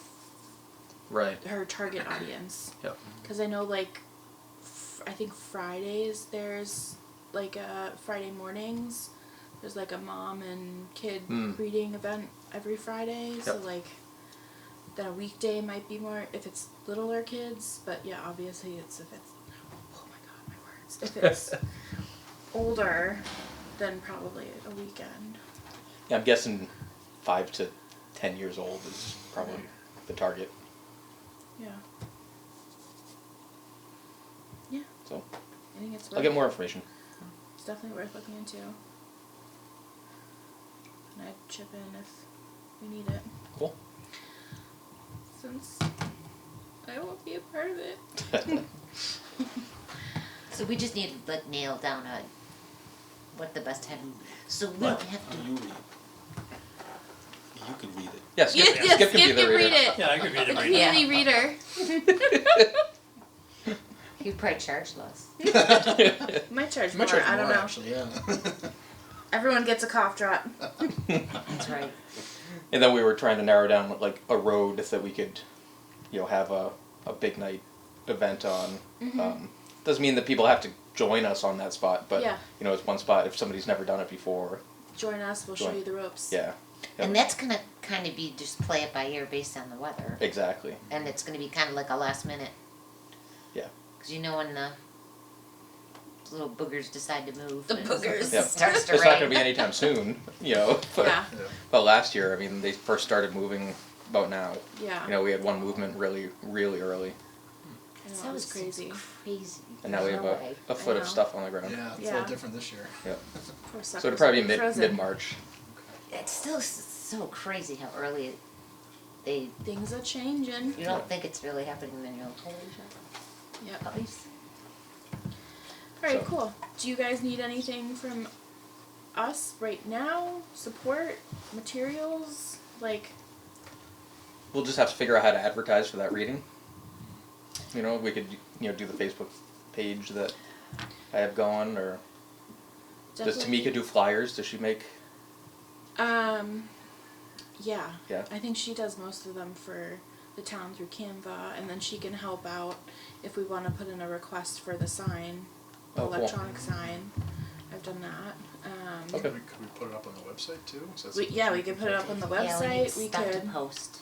Right. her target audience. Yep. Because I know I think Fridays there's like Friday mornings. There's like a mom and kid reading event every Friday. So Yep. then a weekday might be more if it's littler kids. But yeah, obviously if it's oh my god, my words. If it's older, then probably a weekend. Yeah, I'm guessing 5 to 10 years old is probably the target. Yeah. Yeah. So I think it's. I'll get more information. It's definitely worth looking into. And I'd chip in if we need it. Cool. Since I won't be a part of it. So we just need to nail down what the best time. So we don't have to. You read. You can read it. Yes, Yes, Skip can be the read reader. it. Yeah, I could read it right now. Community reader. You'd probably charge less. Might charge You more. might charge I don't more, know. actually, yeah. Everyone gets a cough drop. That's right. And then we were trying to narrow down like a road that we could, have a big night event on. doesn't mean that people have to join us on that spot, but, Yeah. you know, it's one spot if somebody's never done it before. Join us, we'll show Join. you the ropes. Yeah. And that's gonna kind of be just play it by ear based on the weather. Exactly. And it's gonna be kind of like a last minute. Yeah. Because you know when the little boogers decide to move. The and boogers. Yeah. It starts to It's rain. not gonna be anytime soon, you know, but, Yeah, but last year, I mean, they first started moving about now. yeah. You know, we had one movement really, really early, I know, That it was was crazy. Crazy. and now we There's have no way. a foot I of know. stuff on the ground. Yeah, it's a Yeah. little different this year. Yeah. Poor So suckers it'd probably be will be frozen. mid-March. It's still so crazy how early they. Things are changing. You don't think it's really happening, then you're like, holy shit. Yep. At least. Alright, So- cool. Do you guys need anything from us right now? Support? Materials? Like, We'll just have to figure out how to advertise for that reading. You know, we could, you know, do the Facebook page that I have going, or does definitely- Tamika do flyers? Does she make? Yeah. Yeah. I think she does most of them for the town through Canva, and then she can help out if we want to put in a request for the sign, the Oh, cool. electronic sign. I've done that. Okay. Could we put it up on the website too? Is that We, something yeah, we could put it up on the website. Yeah, we we need stuff to could, post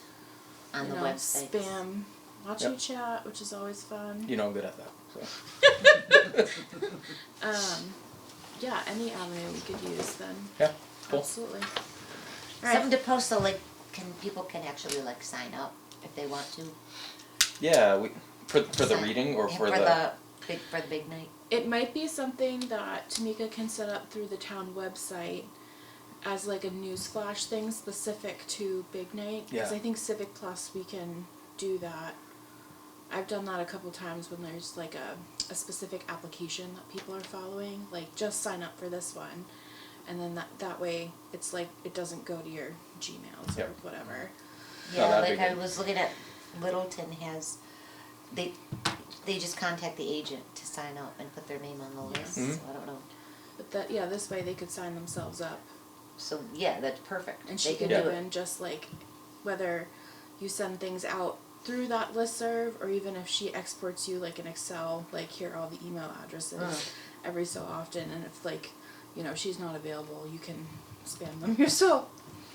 on you the know, website. spam Wachusett, which is always fun. You know, I'm good at that. So Yeah, any avenue we could use then. yeah, cool. Absolutely. Something to post so like people can actually like sign up if they want to. Yeah, we for the Sign- reading or yeah, for the for the big night. It might be something that Tamika can set up through the town website as like a newsflash thing specific to Big Night. Because Yeah. I think Civic Plus we can do that. I've done that a couple times when there's like a specific application that people are following. Like just sign up for this one. And then that way it's like it doesn't go to your Gmails or Yep. whatever. Yeah, that'd be like I good. was looking at Littleton has they just contact the agent to sign up and put their name on the list. Mhm. So I don't know. But that yeah, this way they could sign themselves up. So yeah, that's perfect. And They she can could do it. even just like whether you send things out through that listserv or even if she exports you like an Excel, like here are all the email addresses every so often, and if like, you know, she's not available, you can spam them yourself.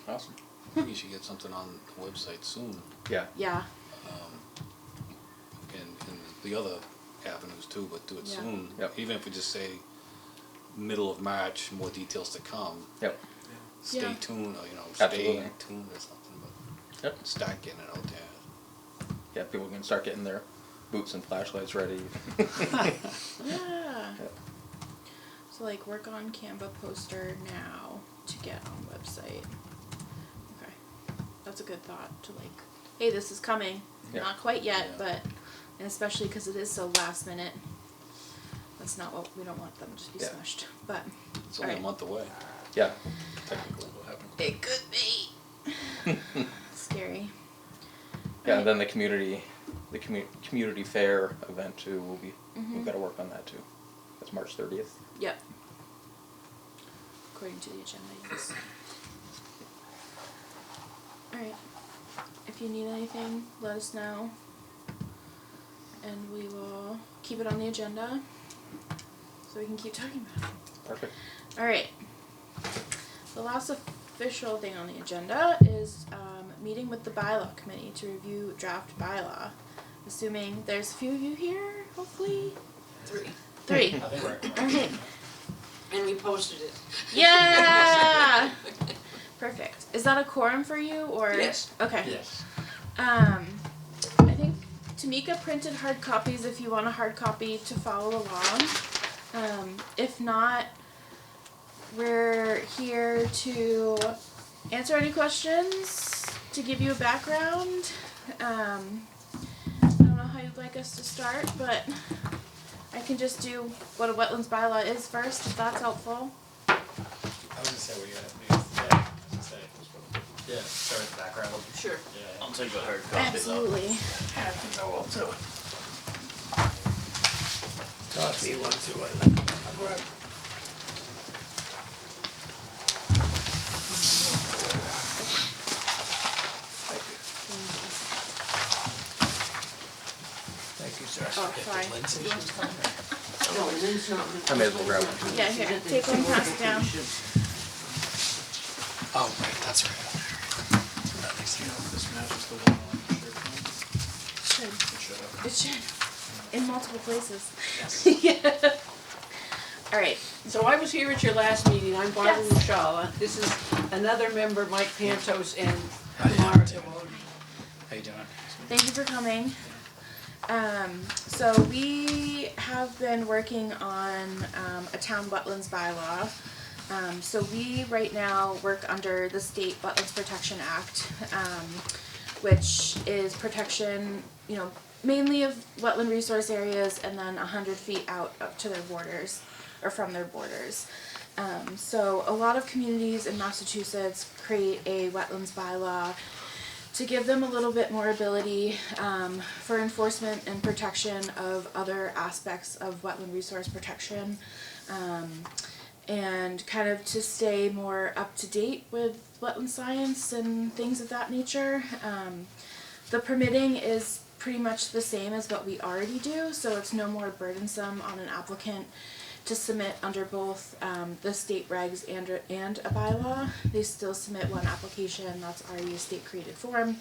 awesome. Maybe you should get something on the website soon. Yeah. Yeah. And the other avenues too, but do it Yeah. soon. Yep. Even if we just say middle of March, more details to come. Yep. Stay Yeah. tuned, or you know, Absolutely. stay tuned or something. But Yep. start getting it out there. Yeah, people can start getting their boots and flashlights ready. Yeah. Yep. So like work on Canva poster now to get on website. Okay. That's a good thought to like, hey, this is coming. Yeah. Not quite yet, Yeah. but and especially because it is so last minute. That's not what we don't want them to be Yeah. smushed. But It's only Alright. a month away, Yeah. technically. Will happen. it could be scary. Yeah, and then the community fair event too will be. Mhm. We've got to work on that too. That's March 30th. Yep. According to the agenda, yes. Alright. If you need anything, let us know. And we will keep it on the agenda so we can keep talking about it. Perfect. Alright. The last official thing on the agenda is meeting with the Bylaw committee to review draft bylaw. Assuming there's a few of you here, hopefully. 3. 3. I think we're, Okay. and we posted it. Yeah! Perfect. Is that a quorum for you or? Yes. Okay. Yes. I think Tamika printed hard copies if you want a hard copy to follow along. If not, we're here to answer any questions, to give you a background. I don't know how you'd like us to start, but I can just do what a wetlands bylaw is first, if that's helpful. I was gonna say, what do you have? Yeah, I was gonna say, yeah, start with the background. Sure. Yeah. I'll take a hard copy Absolutely. Have to know up to it. Toss me one to it. I'll grab. Thank you, sir. Okay. fine. No, Lynn's not. I may as well grab one. Yeah, here, take one, pass it down. Oh, right, that's right. That makes You know, sense. if this matches the one on SharePoint, Should, it should have. it should, in multiple places. Yes. Yeah. All right, So I was here at your last meeting, I'm Barbara Yes. Ruchala. This is another member, Mike Pantos, and How you Tamara. doing? How you doing? thank you for coming. So we have been working on a town wetlands bylaw. So we right now work under the State Wetlands Protection Act, which is protection, you know, mainly of wetland resource areas and then 100 feet out up to their borders or from their borders. So a lot of communities in Massachusetts create a wetlands bylaw to give them a little bit more ability for enforcement and protection of other aspects of wetland resource protection, and kind of to stay more up to date with wetland science and things of that nature. The permitting is pretty much the same as what we already do, so it's no more burdensome on an applicant to submit under both the state regs and a bylaw. They still submit one application, that's already a state created form,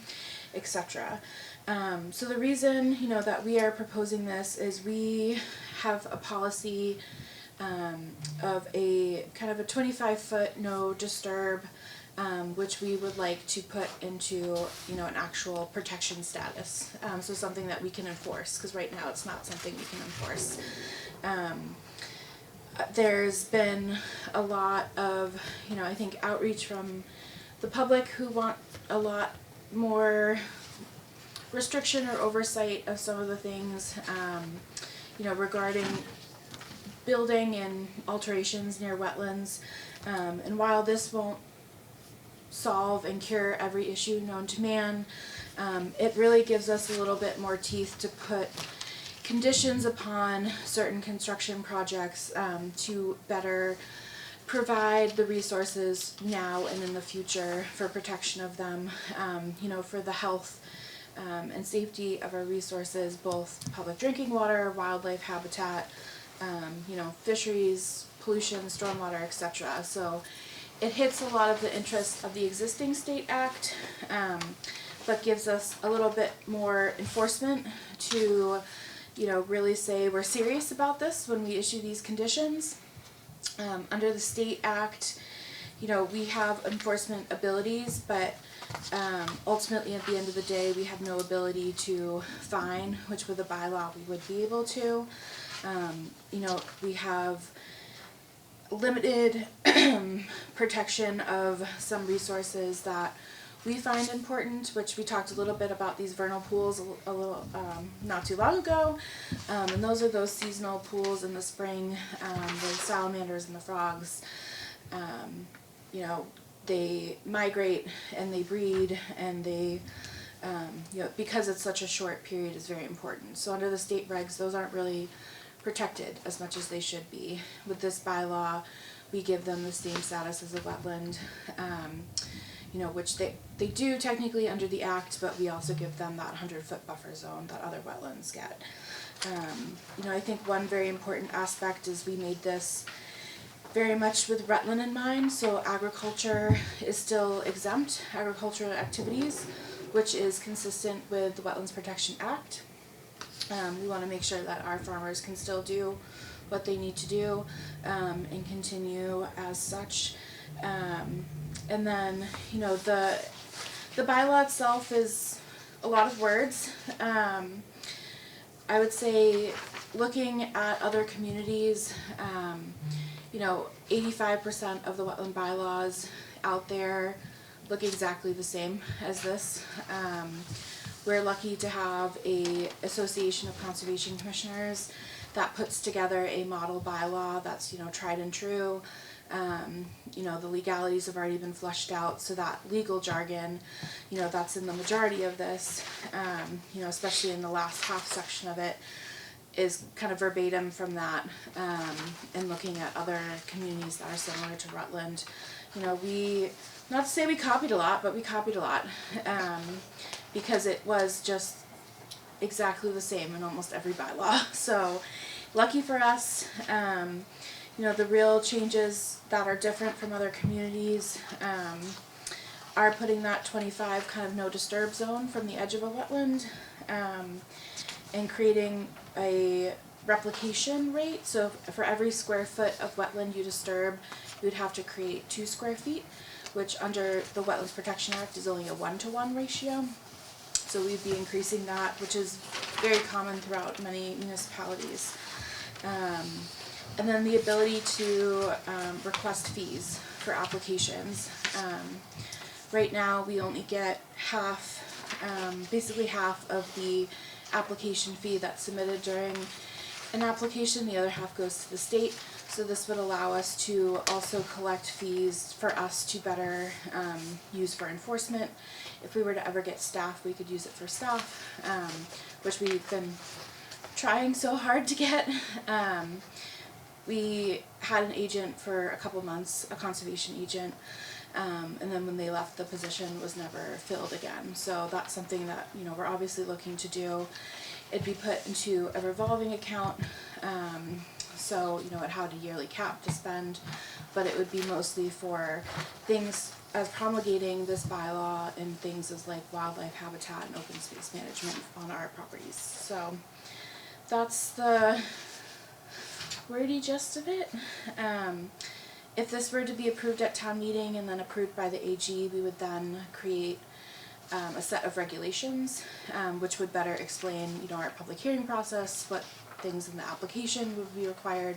etc. So the reason, you know, that we are proposing this is we have a policy of a kind of a 25-foot no disturb, which we would like to put into, you know, an actual protection status. So something that we can enforce, because right now it's not something we can enforce. There's been a lot of, you know, I think outreach from the public who want a lot more restriction or oversight of some of the things, you know, regarding building and alterations near wetlands. And while this won't solve and cure every issue known to man, it really gives us a little bit more teeth to put conditions upon certain construction projects to better provide the resources now and in the future for protection of them, you know, for the health and safety of our resources, both public drinking water, wildlife habitat, you know, fisheries, pollution, stormwater, etc. So it hits a lot of the interests of the existing state act, but gives us a little bit more enforcement to, you know, really say we're serious about this when we issue these conditions. Under the state act, you know, we have enforcement abilities, but ultimately at the end of the day we have no ability to fine, which with a bylaw we would be able to. You know, we have limited protection of some resources that we find important, which we talked a little bit about these vernal pools a little not too long ago, and those are those seasonal pools in the spring, the salamanders and the frogs. You know, they migrate and they breed and they, you know, because it's such a short period is very important. So under the state regs, those aren't really protected as much as they should be. With this bylaw, we give them the same status as a wetland, you know, which they do technically under the act, but we also give them that 100-foot buffer zone that other wetlands get. You know, I think one very important aspect is we made this very much with wetland in mind, so agriculture is still exempt, agricultural activities, which is consistent with the Wetlands Protection Act. We want to make sure that our farmers can still do what they need to do and continue as such. And then, you know, the bylaw itself is a lot of words. I would say looking at other communities, you know, 85% of the wetland bylaws out there look exactly the same as this. We're lucky to have a Association of Conservation Commissioners that puts together a model bylaw that's, you know, tried and true. You know, the legalities have already been fleshed out, so that legal jargon, you know, that's in the majority of this, you know, especially in the last half section of it, is kind of verbatim from that, and looking at other communities that are similar to Rutland. You know, not to say we copied a lot, but we copied a lot, because it exactly the same in almost every bylaw. So lucky for us, the real changes that are different from other communities are putting that 25 kind of no disturb zone from the edge of a wetland, and creating a replication rate. So for every square foot of wetland you disturb, you would have to create 2 square feet, which under the Wetlands Protection Act is only a 1-to-1 ratio. So we'd be increasing that, which is very common throughout many municipalities. And then the ability to request fees for applications. Right now we only get basically half of the application fee that's submitted during an application, the other half goes to the state. So this would allow us to also collect fees for us to better use for enforcement. If we were to ever get staff, we could use it for staff, which we've been trying so hard to get. We had an agent for a couple months, a conservation agent, and then when they left, the position was never filled again. So that's something that we're obviously looking to do. It'd be put into a revolving account, so it had a yearly cap to spend, but it would be mostly for things as promulgating this bylaw and things as like wildlife habitat and open space management on our properties. So that's the wordy gist of it. If this were to be approved at town meeting and then approved by the AG, we would then create a set of regulations, which would better explain, our public hearing process, what things in the application would be required,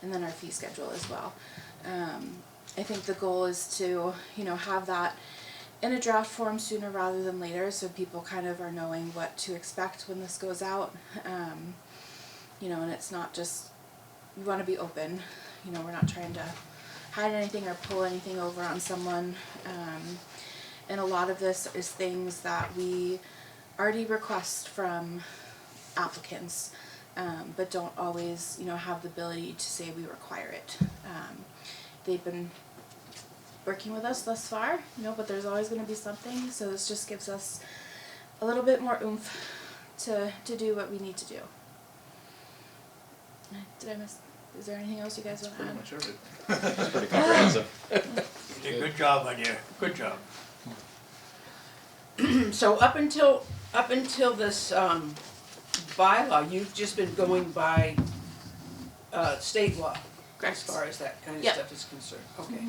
and then our fee schedule as well. I think the goal is to, have that in a draft form sooner rather than later, so people kind of are knowing what to expect when this goes out. And it's not just, we want to be open, we're not trying to hide anything or pull anything over on someone. And a lot of this is things that we already request from applicants, but don't always, have the ability to say we require it. They've been working with us thus far, but there's always going to be something, so this just gives us a little bit more oomph to do what we need to do. Did I miss? Is there anything else you guys want to add? Pretty much everything. It's pretty comprehensive. You did a good job, my dear, good job. So up until this bylaw, you've just been going by state law, Correct. as far as that kind of Yep. stuff is concerned. Okay.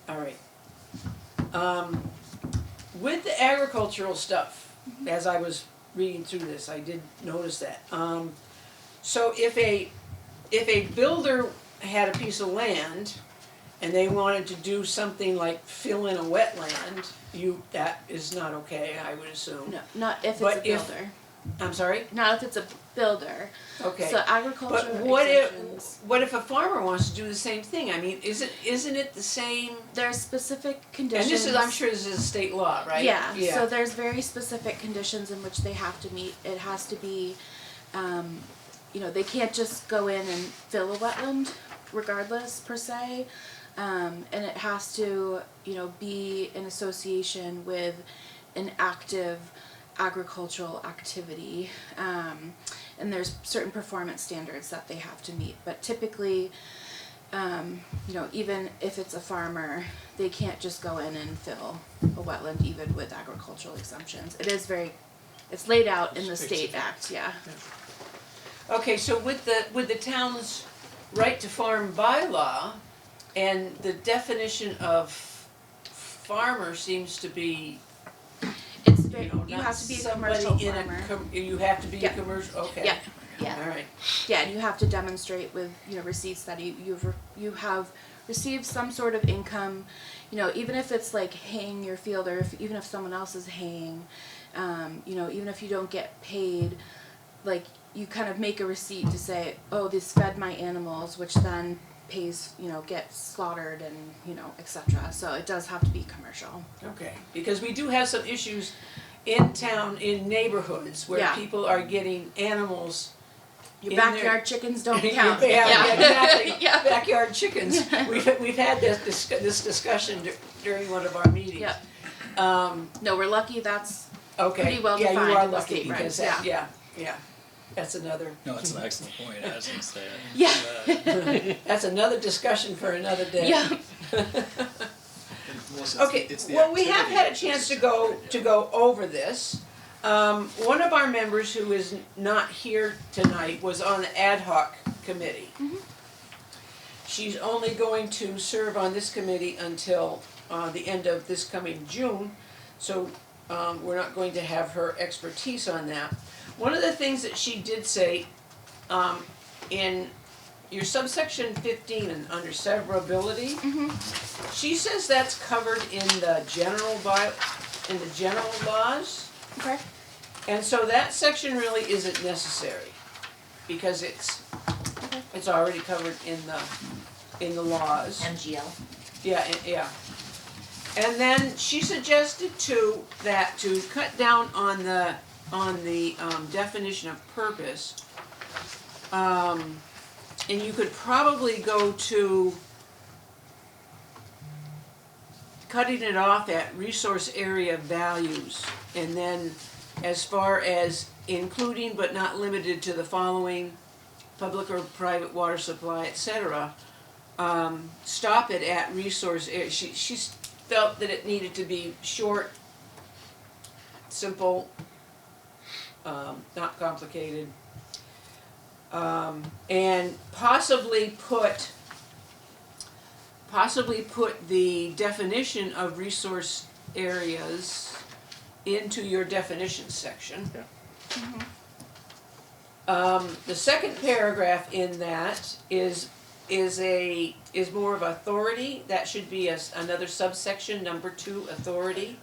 All right. With the agricultural stuff, as I was reading through this, I did notice that. So if a builder had a piece of land and they wanted to do something like fill in a wetland, that is not okay, I would assume. No, not if it's But a builder. I'm sorry? Not if it's a builder. Okay. So agriculture But what exemptions, if a farmer wants to do the same thing? I mean, isn't it the same? there's specific And conditions. this is, I'm sure this is state law, right? Yeah, so there's very specific conditions in which they have to meet. It has to be, they can't just go in and fill a wetland regardless per se. And it has to, be in association with an active agricultural activity. And there's certain performance standards that they have to meet. But typically, even if it's a farmer, they can't just go in and fill a wetland even with agricultural exemptions. It's laid out in the state act, yeah. Okay, so with the town's right to farm bylaw, and the definition of farmer seems to be, It's very, you not have to be a somebody commercial in farmer. you have to be Yeah. a commercial, okay. Yeah, yeah. All right. Yeah, and you have to demonstrate with, receipts that you have received some sort of income, even if it's like haying your field, or even if someone else is haying, even if you don't get paid, like, you kind of make a receipt to say, oh, this fed my animals, which then pays, gets slaughtered and, et cetera. So it does have to be commercial. Okay, because we do have some issues in town, in neighborhoods, where Yeah. people are getting animals. Your in their- backyard chickens don't Yeah, count. yeah, exactly. Yeah. Backyard chickens. We've had this discussion during one of our meetings. Yeah. No, we're lucky that's Okay, pretty well yeah, you defined are in the lucky state because regs, that, yeah, that's another, No, it's an excellent point, I was gonna say. Yeah. that's another discussion for another day. Yeah. Okay, well, we have had a chance to go over this. One of our members who is not here tonight was on the ad hoc committee. She's only going to serve on this committee until the end of this coming June, so we're not going to have her expertise on that. One of the things that she did say, in your subsection 15 and under severability, she says that's covered in the general laws. Okay. And so that section really isn't necessary, because it's already covered in the laws. MGL. Yeah, yeah. And then she suggested too, that to cut down on the definition of purpose, and you could probably go to cutting it off at resource area values, and then as far as including but not limited to the following, public or private water supply, etc. Stop it at resource area. She felt that it needed to be short, simple, not complicated, and possibly put the definition of resource areas into your definitions section. The second paragraph in that is more of authority. That should be another subsection, number 2, authority.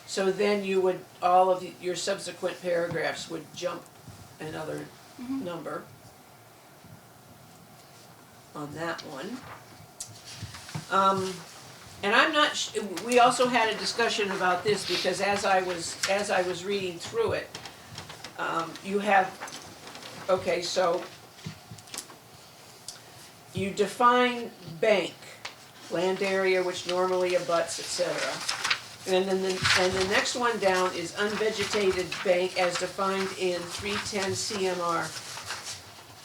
So then you would, all of your subsequent paragraphs would jump another number on that one. And I'm not, we also had a discussion about this, because as I was reading through it, you have, okay, so you define bank, land area which normally abuts, etc. And then the next one down is unvegetated bank as defined in 310 CMR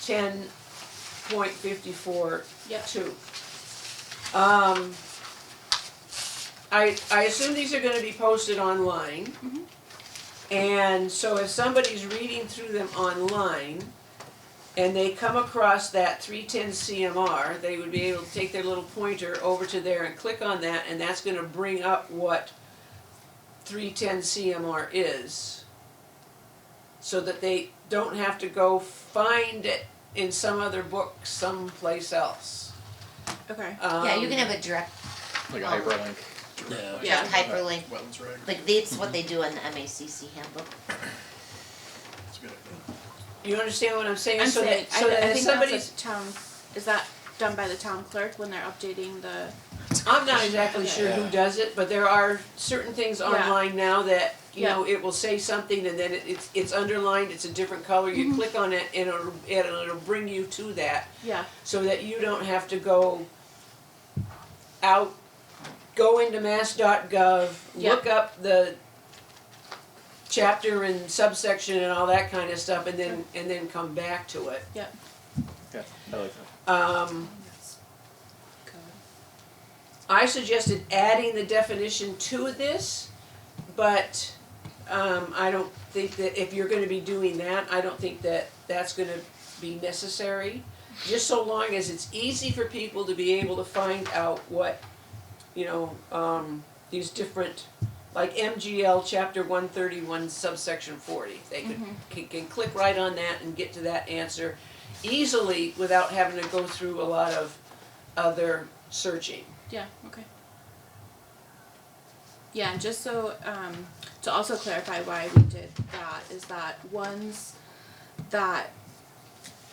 10.54(2). I assume these are gonna be posted online. And so if somebody's reading through them online and they come across that 310 CMR, they would be able to take their little pointer over to there and click on that, and that's gonna bring up what 310 CMR is, so that they don't have to go find it in some other book someplace else. Okay. Yeah, you can have a direct, Like a hyperlink. Yeah. direct hyperlink, Wetlands reg. like that's what they do in the MACC handbook. That's a good idea. You understand what I'm saying? I'm So saying, that, so that I if think somebody's, that's a town, is that done by the town clerk when they're updating the? I'm not exactly Okay. sure who does it, but there are certain things online now that, you know, it will say something and then it's underlined, it's a different color, you click on it and it'll bring you to that, Yeah. so that you don't have to go into mass.gov, look up the chapter and subsection and all that kind of stuff, and then come back to it. Yeah, I like that. I suggested adding the definition to this, but I don't think that if you're gonna be doing that, I don't think that that's gonna be necessary. Just so long as it's easy for people to be able to find out what, you know, these different, like MGL chapter 131 subsection 40. They can click right on that and get to that answer easily without having to go through a lot of other searching. Yeah, okay. Yeah, and just so, to also clarify why we did that, is that ones that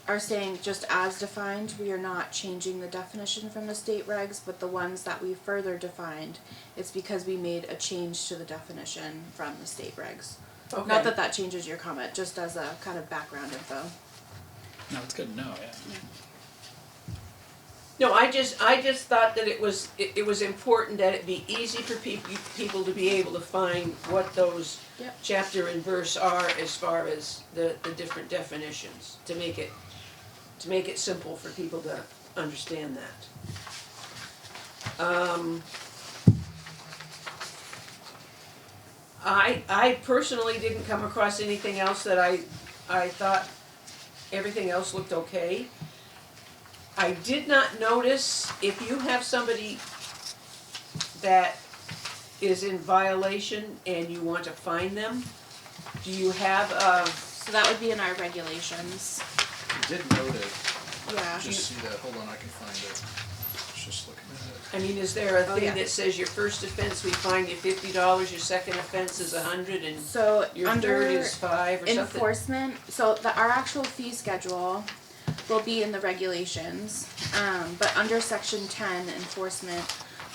are saying just as defined, we are not changing the definition from the state regs, but the ones that we further defined, it's because we made a change to the definition from the state regs. Okay. Not that that changes your comment, just as a kind of background info. No, it's good to know, yeah. No, I just thought that it was important that it be easy for people to be able to find what those Yep. chapter and verse are as far as the different definitions, to make it simple for people to understand that. I personally didn't come across anything else that I thought everything else looked okay. I did not notice if you have somebody that is in violation and you want to fine them, do you have So that would be in our regulations. I did note it, Yeah. just see that, hold on, I can find it. Just looking at it. I mean, is there a Oh, thing yeah. that says your first offense we fine you $50, your second offense is $100, and So your under third is $5 or something? enforcement, so our actual fee schedule will be in the regulations. But under section 10 enforcement,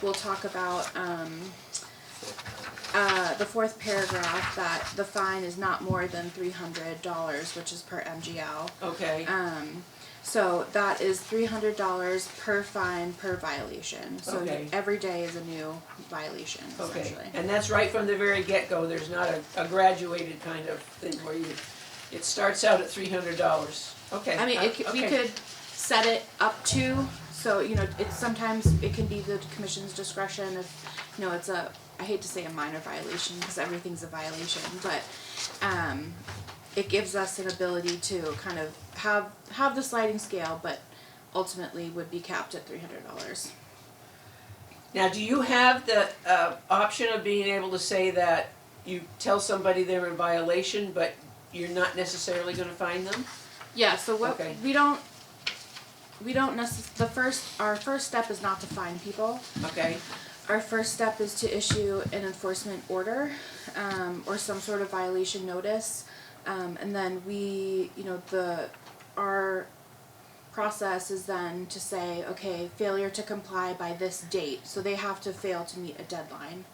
we'll talk about the fourth paragraph that the fine is not more than $300, which is per MGL. Okay, So that is $300 per fine per violation. So Okay. every day is a new violation, okay, essentially. and that's right from the very get-go, there's not a graduated kind of thing where it starts out at $300, okay. I mean, we okay. could set it up to, so, it's sometimes, it can be the commission's discretion if, it's I hate to say a minor violation, because everything's a violation, but, it gives us an ability to kind of have the sliding scale, but ultimately would be capped at $300. Now, do you have the option of being able to say that you tell somebody they're in violation, but you're not necessarily gonna fine them? Yeah, so what, Okay. we don't our first step is not to fine people. Okay, Our first step is to issue an enforcement order, or some sort of violation notice. And then our process is then to say, okay, failure to comply by this date. So they have to fail to meet a deadline.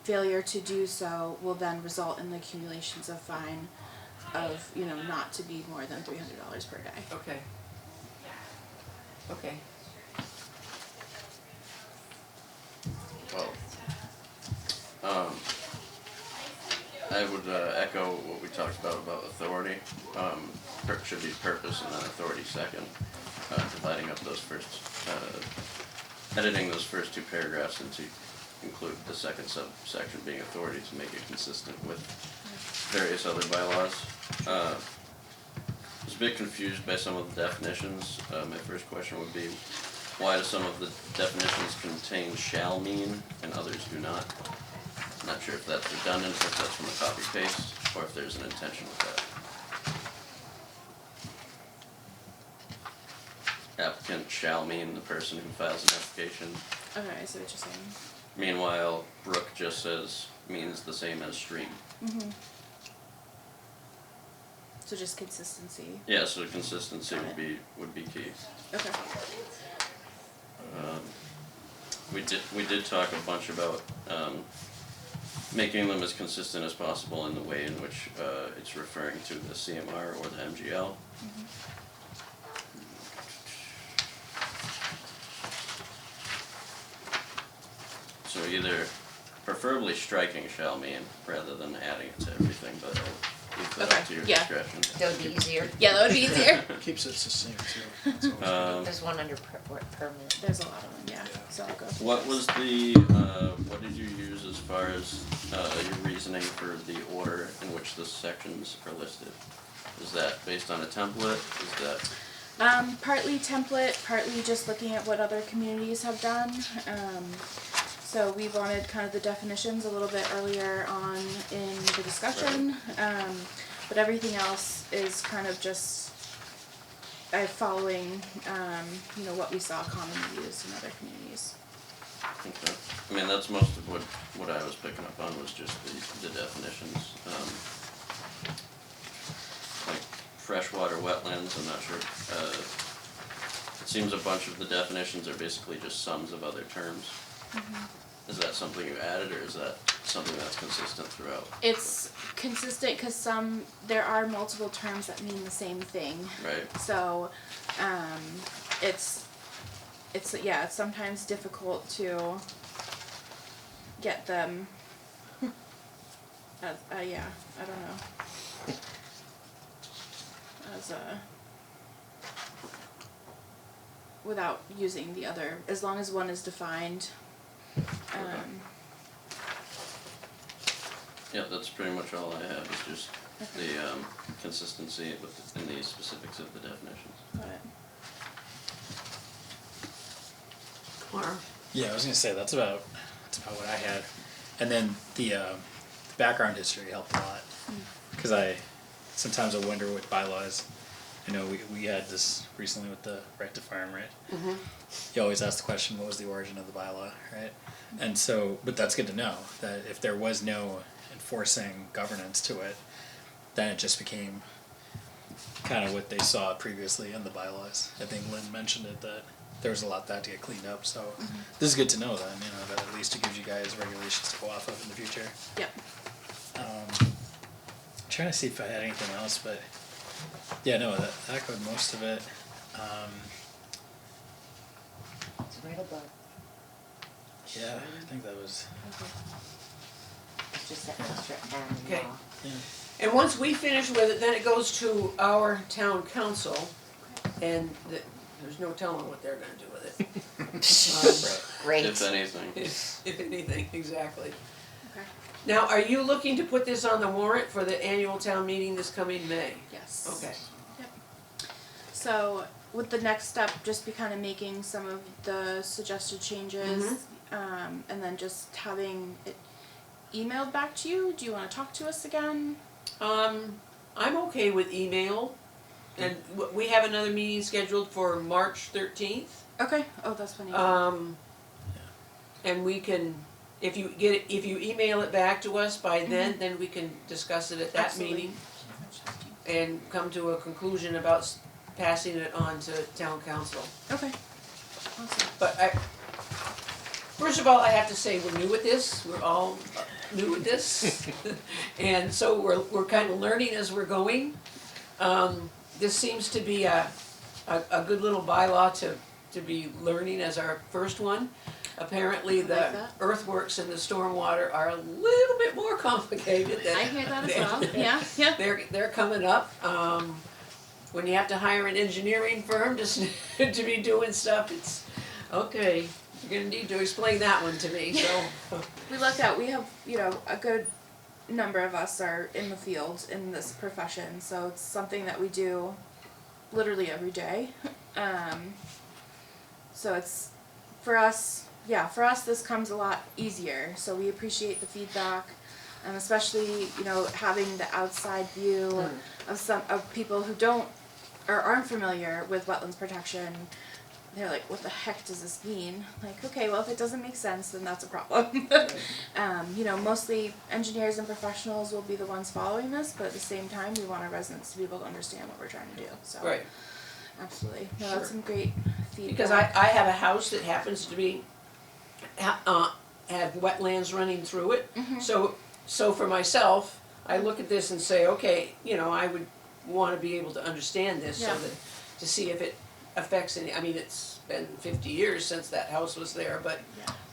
Failure to do so will then result in the accumulations of fine of, not to be more than $300 per day. okay. Okay. Well, I would echo what we talked about authority. Should be purpose and then authority second. Dividing up those first, editing those first two paragraphs and to include the second subsection being authority to make it consistent with various other bylaws. I was a bit confused by some of the definitions. My first question would be, why do some of the definitions contain shall mean and others do not? I'm not sure if that's redundant, if that's from a copy paste, or if there's an intention with that. Applicant shall mean the person who files an application. Okay, I see what you're saying. Meanwhile, brook just means the same as stream. Mm-hmm. So just consistency. Yeah, so consistency Got it. would be key. Okay. We did talk a bunch about making them as consistent as possible in the way in which it's referring to the CMR or the MGL. Mm-hmm. So either preferably striking shall mean rather than adding it to everything, but I'll leave that up to your yeah. discretion. That would be easier. Yeah, that would be easier. Keeps it succinct too. That's always good. There's one under permanent. There's a lot of them, yeah. So I'll go through What those. was what did you use as far as your reasoning for the order in which the sections are listed? Is that based on a template? Is that Partly template, partly just looking at what other communities have done. So we wanted kind of the definitions a little bit earlier on in the discussion, but everything else is kind of just following, what we saw commonly used in other communities. okay? I mean, that's most of what I was picking up on was just the definitions. Like freshwater wetlands, I'm not sure. It seems a bunch of the definitions are basically just sums of other terms. Mm-hmm. Is that something you added, or is that something that's consistent throughout? It's consistent because there are multiple terms that mean the same thing. Right. So, it's it's sometimes difficult to get them, as, I don't know, as without using the other, as long as one is defined. Yeah, that's pretty much all I have, is just the consistency in the specifics of the definitions. Got it. Yeah, I was gonna say that's about what I had, and then the background history helped a lot, because sometimes I wonder what bylaws. I know we had this recently with the right to farm, right? Mm-hmm. You always ask the question, what was the origin of the bylaw, right? And so, but that's good to know, that if there was no enforcing governance to it, then it just became kind of what they saw previously in the bylaws. I think Lynn mentioned it, that there was a lot that had to get cleaned up, so this is good to know then, that at least it gives you guys regulations to go off of in the future. Yep. Trying to see if I had anything else, but yeah, no, that echoed most of it. It's right above. Yeah, I think that was. It's just an extra and Okay. law. Yeah. And once we finish with it, then it goes to our town council, and there's no telling what they're gonna do with it. Great. If anything. If anything, exactly. Okay. Now, are you looking to put this on the warrant for the annual town meeting this coming May? Yes. Okay. So would the next step just be kind of making some of the suggested changes, and then just having it emailed back to you? Do you want to talk to us again? I'm okay with email, and we have another meeting scheduled for March 13th. Okay. Oh, that's funny. And we can, if you email it back to us by then we can discuss it at that Absolutely. meeting and come to a conclusion about passing it on to town council. Okay. Awesome. But first of all, I have to say, we're new at this, we're all new at this. And so we're kind of learning as we're going. This seems to be a good little bylaw to be learning as our first one. Apparently the earthworks and the stormwater are a little bit more complicated than. I hear that as well. Yeah. They're coming up. When you have to hire an engineering firm to be doing stuff, it's, okay, you're gonna need to explain that one to me, so. We lucked out. We have, a good number of us are in the field in this profession, so it's something that we do literally every day. So it's, for us this comes a lot easier, so we appreciate the feedback, and especially, having the outside view of people who don't or aren't familiar with wetlands protection. They're like, what the heck does this mean? Like, okay, well, if it doesn't make sense, then that's a problem. Mostly engineers and professionals will be the ones following this, but at the same time, we want our residents to be able to understand what we're trying to do, so. Right. Absolutely. No, that's some great feedback. Because I have a house that happens to be, have wetlands running through it. So for myself, I look at this and say, okay, I would wanna be able to understand this, so that, to see if it affects any, it's been 50 years since that house was there, but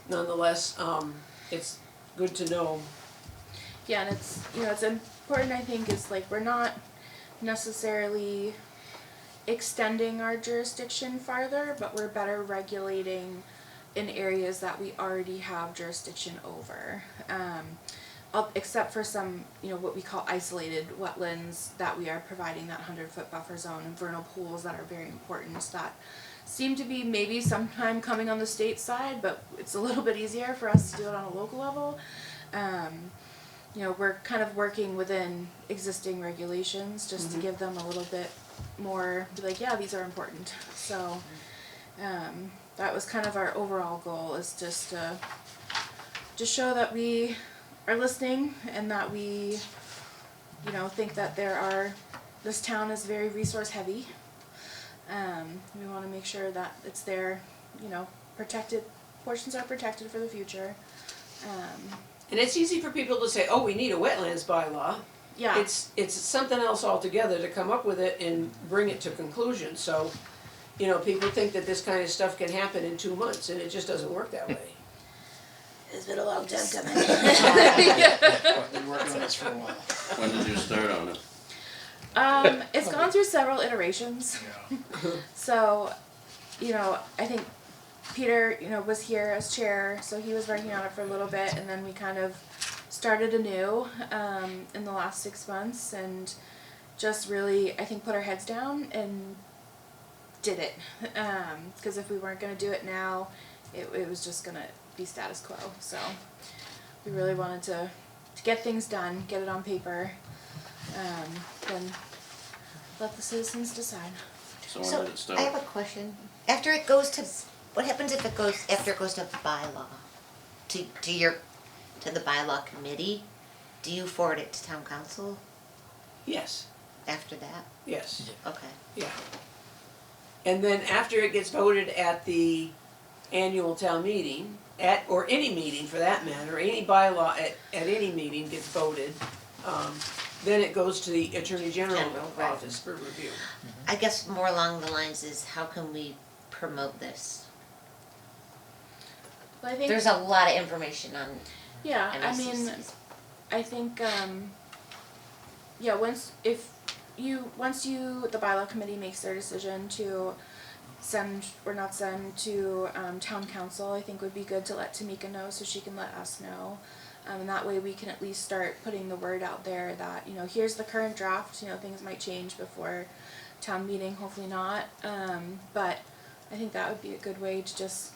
nonetheless, it's good to know. Yeah, and it's, it's important, I think, is like, we're not necessarily extending our jurisdiction farther, but we're better regulating in areas that we already have jurisdiction over. Except for some, what we call isolated wetlands that we are providing that 100-foot buffer zone, and vernal pools that are very important, that seem to be maybe sometime coming on the state side, but it's a little bit easier for us to do it on a local level. We're kind of working within existing regulations just to give them a little bit more, be like, yeah, these are important. So that was kind of our overall goal, is just to show that we are listening, and that we, think that this town is very resource heavy. We want to make sure that it's there, protected, portions are protected for the future. And it's easy for people to say, oh, we need a wetlands bylaw. Yeah. It's something else altogether to come up with it and bring it to conclusion, so you know, people think that this kind of stuff can happen in 2 months, and it just doesn't work that way. It's been a long time coming. Been working on this for a while. When did you start on it? It's gone through several iterations. So, you know, I think Peter, you know, was here as chair, so he was working on it for a little bit, and then we kind of started anew in the last 6 months, and just really, I think, put our heads down and did it. Because if we weren't going to do it now, it was just going to be status quo. So we really wanted to get things done, get it on paper, then let the citizens decide. So when So, did it start? I have a question. After it goes to, what happens if it goes, after it goes to bylaw? To the bylaw committee? Do you forward it to town council Yes, after that? yes, Okay. yeah. And then after it gets voted at the annual town meeting, or any meeting for that matter, any bylaw at any meeting gets voted, then it goes to the Attorney General Right. office for review. I guess more along the lines is, how can we promote this? Well, I think There's a lot of information on yeah, I mean, MSCCs. I think yeah, once the bylaw committee makes their decision to send or not send to town council, I think would be good to let Tamika know so she can let us know. And that way we can at least start putting the word out there that, you know, here's the current draft, you know, things might change before town meeting, hopefully not. But I think that would be a good way to just,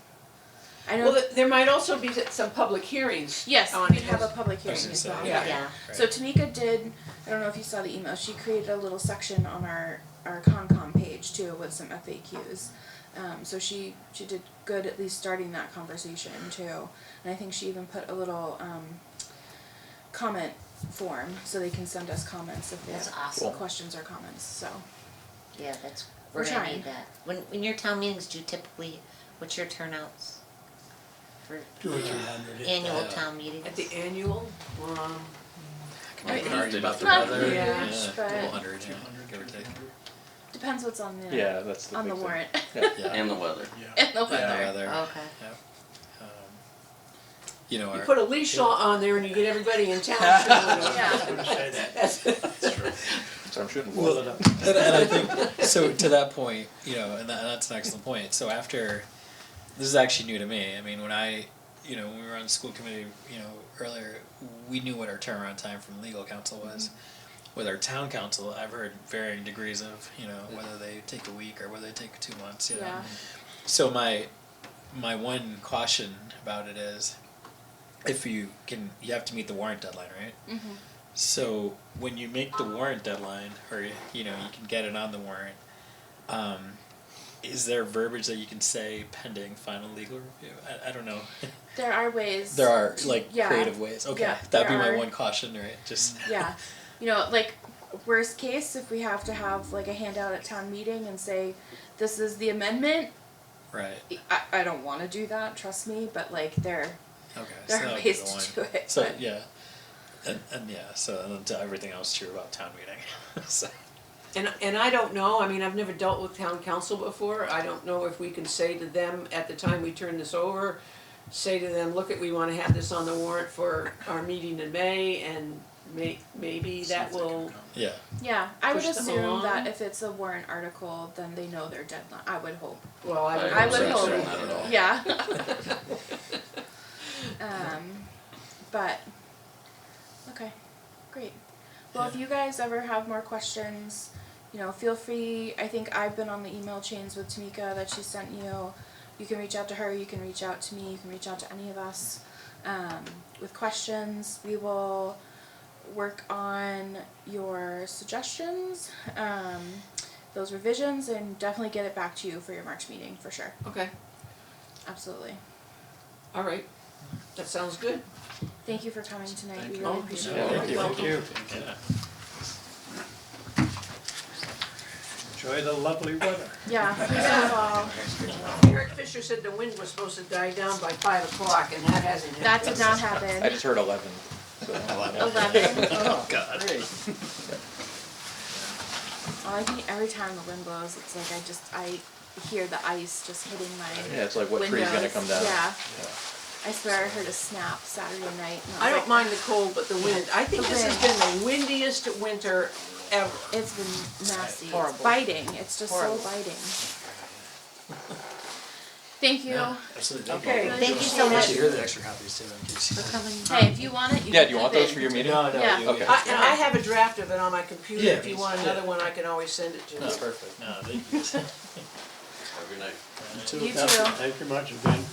I know. Well, there might also be some public hearings. Yes, on we'd it have a as- public hearing as well. Yeah. So Tamika did, I don't know if you saw the email, she created a little section on our Concom page too with some FAQs. So she did good at least starting that conversation too. And I think she even put a little comment form so they can send us comments if they That's have awesome. questions or comments, so. Yeah, that's, We're we're gonna trying. need that. When your town meetings do typically, what's your turnouts? For 200 or 300. annual town meetings? At the annual, I can argue about the Not weather. huge, but- A couple hundred, yeah, give or take. Depends what's on the Yeah, that's the on the big thing. warrant. Yeah. And the weather. and the And the weather. weather. Okay. Um, You know, you our, put a leash law on there and you get everybody in town. Yeah. That's So I'm shooting for. well, and I think, so to that point, you know, and that's an excellent point. So after, this is actually new to me. I mean, when we were on the school committee, you know, earlier, we knew what our turnaround time from legal counsel was. With our town council, I've heard varying degrees of, you know, whether they take a week or whether they take 2 months, you know. Yeah. So my one caution about it is, if you have to meet the warrant deadline, right? Mhm. So when you make the warrant deadline, or you know, you can get it on the warrant, is there verbiage that you can say pending final legal review? I don't know. There are ways. There are like Yeah. creative ways. Okay, Yeah, that'd be there my are. one caution, right? Just Yeah, you know, like worst case, if we have to have like a handout at town meeting and say, this is the amendment, right. I don't want to do that, trust me, but like there Okay, are so that would be ways the one. to do it. So but- yeah, and yeah, so and then to everything else true about town meeting. So And I don't know, I mean, I've never dealt with town council before, I don't know if we can say to them at the time we turn this over, say to them, look we wanna have this on the warrant for our meeting in May, and maybe that will, yeah, Yeah, I would Push them assume along. that if it's a warrant article, then they know their deadline, I would hope. well, I would I hope would so. hope. Not at all. Yeah. But, okay, great. Well, if you guys ever have more questions, you know, feel free, I think I've been on the email chains with Tamika that she sent you. You can reach out to her, you can reach out to me, you can reach out to any of us, with questions. We will work on your suggestions, those revisions, and definitely get it back to you for your March meeting, for sure. Okay, Absolutely. alright, that sounds good. Thank you for coming tonight, we you. really Oh, appreciate yeah, it. thank you. Thank you. yeah. Enjoy the lovely weather. Yeah, please have all. Eric Fisher said the wind was supposed to die down by 5 o'clock, and that hasn't happened. That did not I happen. just heard 11. So. 11. Oh God. Well, I think every time the wind blows, it's like I hear the ice just hitting my Yeah, it's like what tree's gonna windows. come down. Yeah. I swear I heard a snap Saturday night. And I was don't mind the cold, but the wind, I think The this has wind. been the windiest winter ever. It's been nasty. Horrible. It's biting. It's just Horrible. so biting. Thank you. Absolutely. Okay. Thank you so much. Here are the extra copies too, in case. For coming. Hey, if you want it, you Yeah, can do you want keep those it. for your meeting? No, Yeah. you- Okay. And I have a draft of it on my computer, Yeah, if you want please. another one, I can always send it to you. That's perfect. No, thank you. Have a good night. You too. Thank you much again.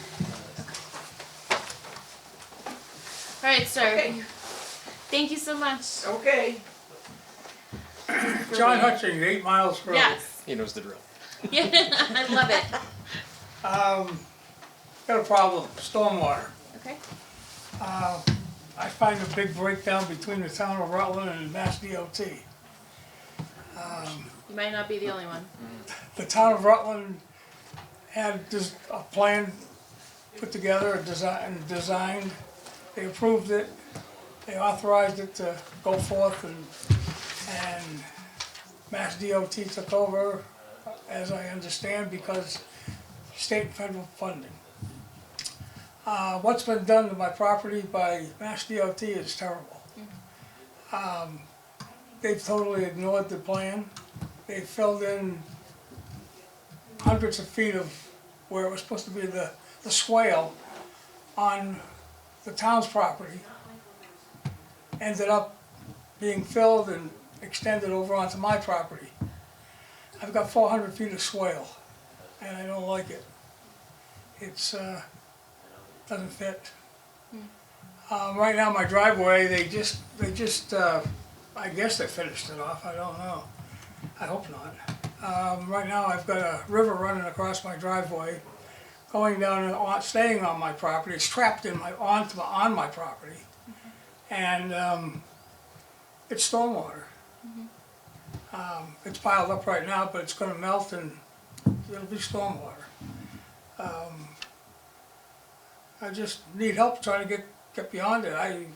All right, sir. Okay. Thank you so much. Okay. John Hutchings, 8 Miles Road. Yes. He knows the drill. Yeah, I love it. Got a problem, stormwater. Okay. I find a big breakdown between the town of Rutland and Mass DOT. You might not be the only one. The town of Rutland had this, a plan put together, a designed, they approved it, they authorized it to go forth, and Mass DOT took over, as I understand, because state and federal funding. What's been done to my property by Mass DOT is terrible. They've totally ignored the plan. They filled in hundreds of feet of where it was supposed to be the swale on the town's property. Ended up being filled and extended over onto my property. I've got 400 feet of swale, and I don't like it. It's, doesn't fit. Right now, my driveway, they just, I guess they finished it off, I don't know. I hope not. Right now, I've got a river running across my driveway, going down and staying on my property. It's trapped in on my property, and it's stormwater. It's piled up right now, but it's going to melt and it'll be stormwater. I just need help trying to get beyond it. I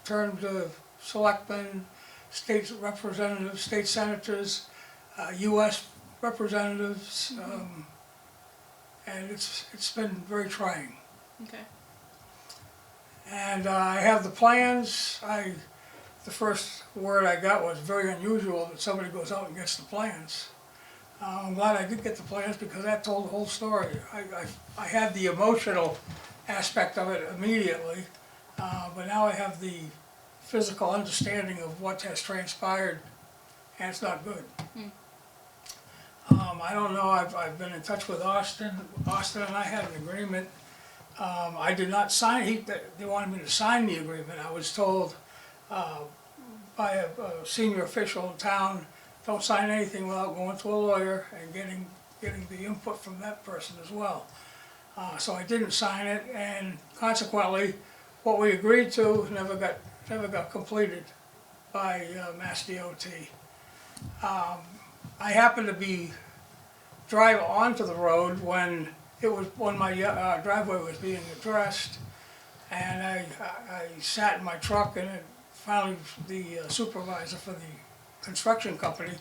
turned to selectmen, state representatives, state senators, U.S. representatives, and it's been very trying. Okay. And I have the plans. The first word I got was very unusual that somebody goes out and gets the plans. I'm glad I did get the plans because that told the whole story. I had the emotional aspect of it immediately, but now I have the physical understanding of what has transpired, and it's not good. I don't know, I've been in touch with Austin. Austin and I had an agreement. I did not sign, they wanted me to sign the agreement. I was told by a senior official in town, don't sign anything without going to a lawyer and getting the input from that person as well. So I didn't sign it, and consequently, what we agreed to never got completed by Mass DOT. I happened to drive onto the road when my driveway was being addressed, and I sat in my truck, and finally the supervisor for the construction company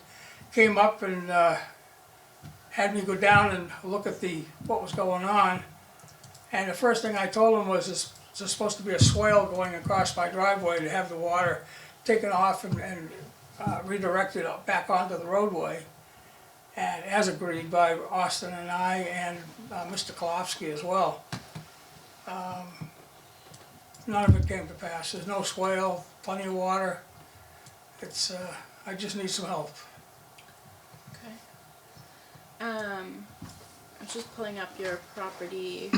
came up and had me go down and look at what was going on. And the first thing I told him was there's supposed to be a swale going across my driveway to have the water taken off and redirected back onto the roadway. And as agreed by Austin and I and Mr. Kolofsky as well. None of it came to pass. There's no swale, plenty of water. I just need some help. Okay. I'm just pulling up your property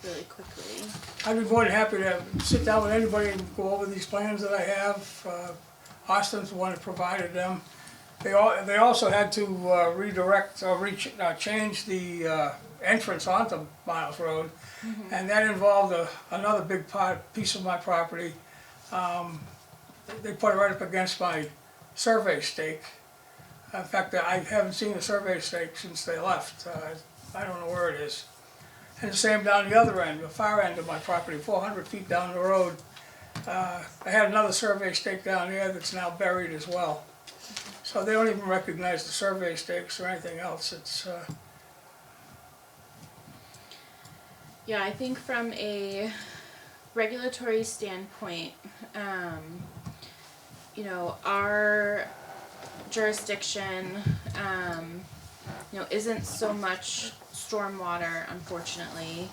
really quickly. I'd be more than happy to sit down with anybody and go over these plans that I have. Austin's the one that provided them. They also had to redirect or change the entrance onto Miles Road, and that involved another big piece of my property. They put it right up against my survey stake. In fact, I haven't seen the survey stake since they left. I don't know where it is. And the same down the other end, the far end of my property, 400 feet down the road. I had another survey stake down there that's now buried as well. So So they don't even recognize the survey stakes or anything else. It's, Yeah, I think from a regulatory standpoint, you know, our jurisdiction, you know, isn't so much stormwater, unfortunately.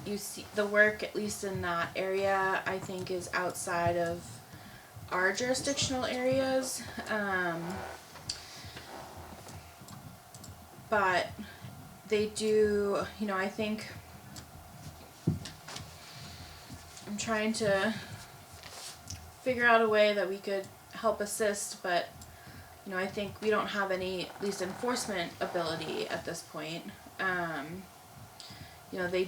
You see, the work, at least in that area, I think is outside of our jurisdictional areas. But they do, you know, I think I'm trying to figure out a way that we could help assist, but you know, I think we don't have any, at least enforcement ability at this point. You know, they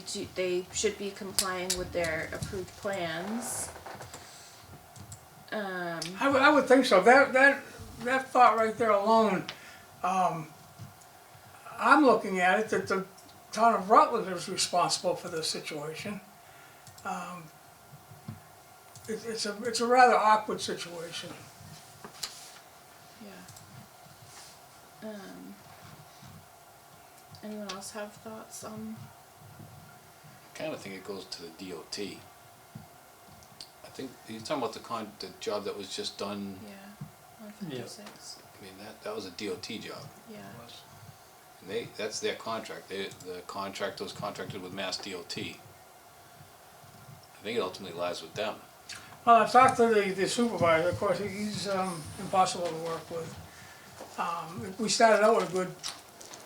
should be complying with their approved plans. I would think so. That thought right there alone, I'm looking at it that the town of Rutland is responsible for this situation. It's a rather awkward situation. Yeah. Anyone else have thoughts on? I kind of think it goes to the DOT. I think you're talking about the job that was just done. Yeah. 156. I mean, that was a DOT job. Yeah. And that's their contract. The contract was contracted with Mass DOT. I think it ultimately lies with them. Well, I've talked to the supervisor. Of course, he's impossible to work with. We started out with a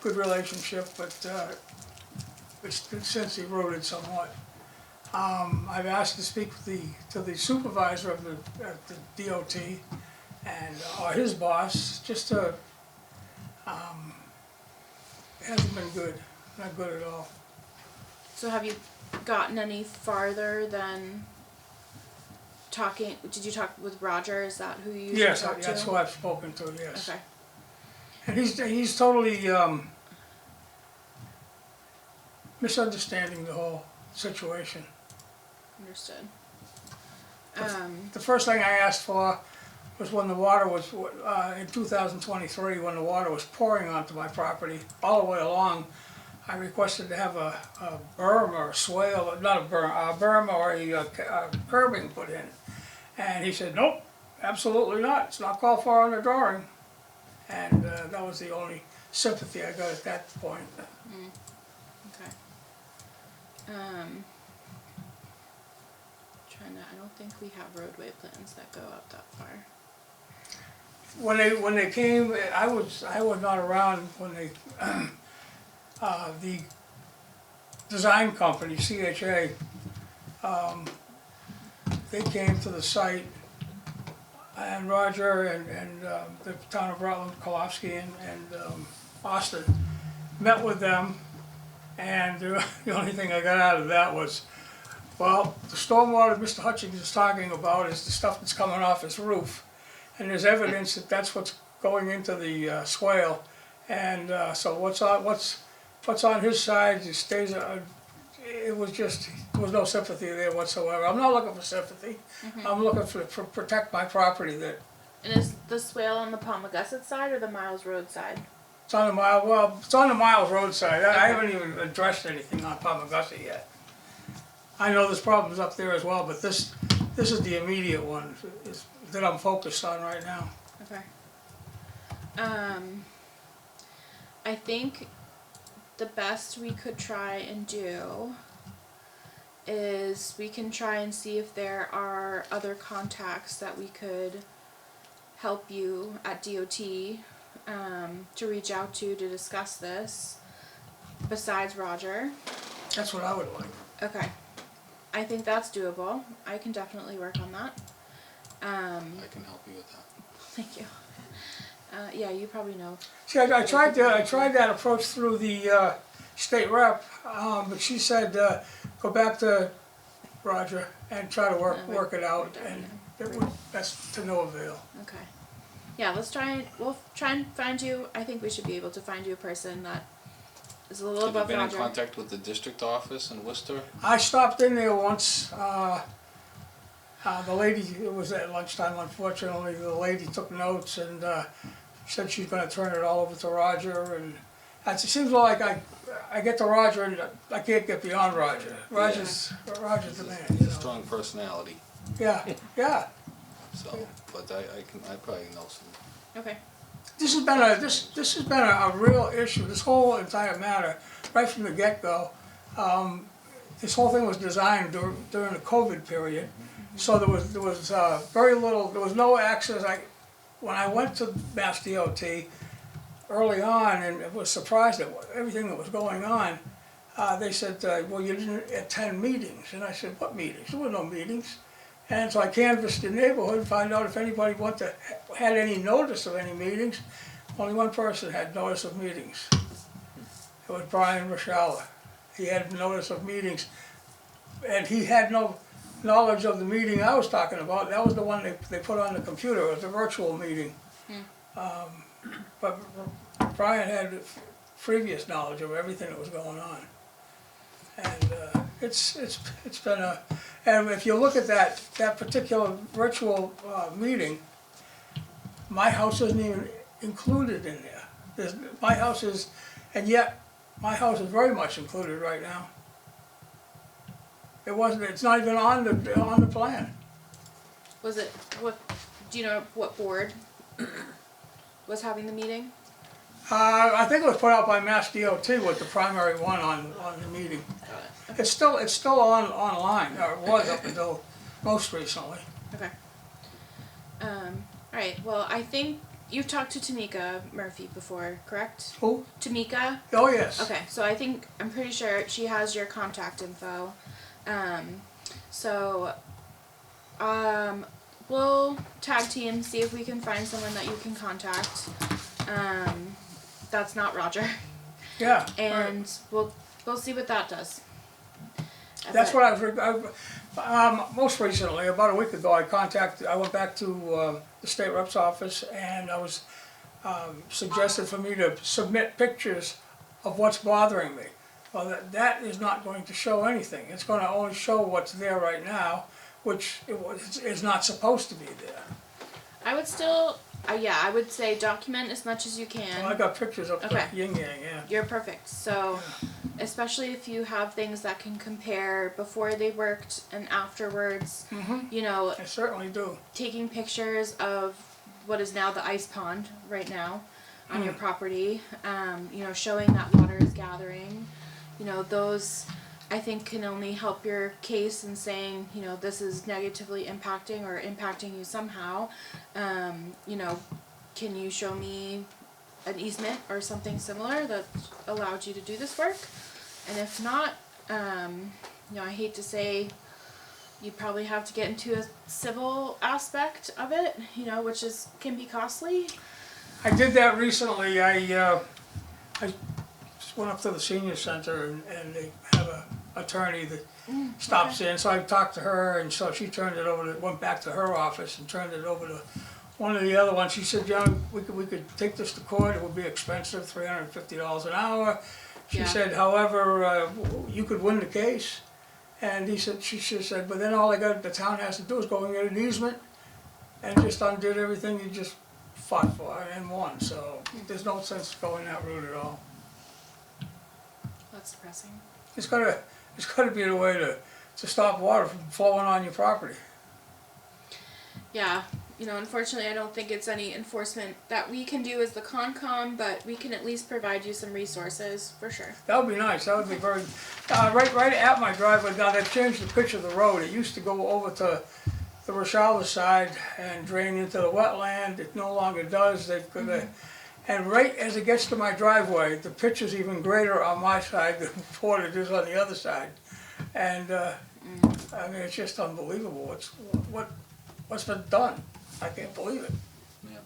good relationship, but it's since eroded somewhat. I've asked to speak to the supervisor of the DOT and or his boss, just to. It hasn't been good, not good at all. So have you gotten any farther than talking? Did you talk with Roger? Is that who you usually Yes, talk to? that's who I've spoken to. Yes. Okay. And he's totally misunderstanding the whole situation. Understood. The first thing I asked for was when the water was, in 2023, when the water was pouring onto my property all the way along, I requested to have a berm or a swale, not a berm or a curbing put in. And he said, nope, absolutely not. It's not called for on the drawing. And that was the only sympathy I got at that point. Okay. I don't think we have roadway plans that go up that far. When they came, I was not around when they, the design company, CHA, they came to the site, and Roger and the town of Rutland, Kolofsky and Austin met with them, and the only thing I got out of that was, well, the stormwater Mr. Hutchings is talking about is the stuff that's coming off his roof. And there's evidence that that's what's going into the swale, and so what's on his side, it stays. It was just, there was no sympathy there whatsoever. I'm not looking for sympathy. I'm looking for protect my property. That. And is the swale on the Pommogussett side or the Miles Road side? It's on the it's on the Miles Road side. I haven't even addressed anything on Pommogussett yet. I know there's problems up there as well, but this is the immediate one that I'm focused on right now. Okay. I think the best we could try and do is we can try and see if there are other contacts that we could help you at DOT to reach out to discuss this besides Roger. That's what I would like. Okay. I think that's doable. I can definitely work on that. I can help you with that. Thank you. Yeah, you probably know. See, I tried that approach through the state rep, but she said go back to Roger and try to work it out, and that's to no avail. Okay. Yeah, we'll try and find you. I think we should be able to find you a person that is a little Have you above been in Roger. contact with the district office in Worcester? I stopped in there once. The lady, it was at lunchtime, unfortunately, the lady took notes and said she's gonna turn it all over to Roger, and it seems like I get to Roger and I can't get beyond Roger. Roger's the man, you know. Strong personality, Yeah, yeah. so, but I probably know some. Okay. This has been a real issue, this whole entire matter, right from the get-go. This whole thing was designed during the COVID period, so there was very little, there was no access. When I went to Mass DOT early on and was surprised at everything that was going on, they said, well, you didn't attend meetings. And I said, what meetings? There were no meetings. And so I canvassed the neighborhood and found out if anybody had any notice of any meetings. Only one person had notice of meetings. It was Bryan Ruchala. He had notice of meetings, and he had no knowledge of the meeting I was talking about. That was the one they put on the computer. It was a virtual meeting. But Bryan had previous knowledge of everything that was going on. And it's been a, and if you look at that particular virtual meeting, my house isn't even included in there. My house is, and yet my house is very much included right now. It's not even on the plan. Was it, do you know what board was having the meeting? I think it was put out by Mass DOT with the primary one on the meeting. Okay. It's still online, or it was up until most recently. Okay. Alright, well, I think you've talked to Tamika Murphy before, correct? Who? Tamika? Oh, yes. Okay, so I'm pretty sure she has your contact info. We'll tag team, see if we can find someone that you can contact. That's not Roger. Yeah. And we'll see what that does. That's what I was, most recently, about a week ago, I went back to the state rep's office, and I was suggested for me to submit pictures of what's bothering me. Well, that is not going to show anything. It's going to only show what's there right now, which is not supposed to be there. I would still, I would say document as much as you can. Well, I got pictures of Okay. the yin-yang, yeah. You're perfect. So, especially if you have things that can compare before they worked and afterwards, you know, I certainly do. taking pictures of what is now the ice pond right now on your property, you know, showing that water is gathering, you know, those I think can only help your case in saying, you know, this is negatively impacting or impacting you somehow. You know, can you show me an easement or something similar that allowed you to do this work? And if not, you know, I hate to say you probably have to get into a civil aspect of it, you know, which can be costly. I did that recently. I just went up to the senior center and they have a attorney that stops in. So I talked to her, and so she turned it over went back to her office and turned it over to one of the other ones. She said, John, we could take this to court. It would be expensive, $350 an hour. She said, however, you could win the case. And she said, but then all the town has to do is go and get an easement and just undid everything you just fought for and won. So there's no sense going that route at all. That's depressing. It's gotta be a way to stop water from flowing on your property. Yeah, you know, unfortunately I don't think it's any enforcement that we can do as the Concom, but we can at least provide you some resources, for sure. That would be nice. That would be very, right at my driveway. Now they've changed the pitch of the road. It used to go over to the Ruchala side and drain into the wetland. It no longer does. They've got and right as it gets to my driveway, the pitch is even greater on my side than what it is on the other side. And I mean, it's just unbelievable. What's been done? I can't believe it. Yeah.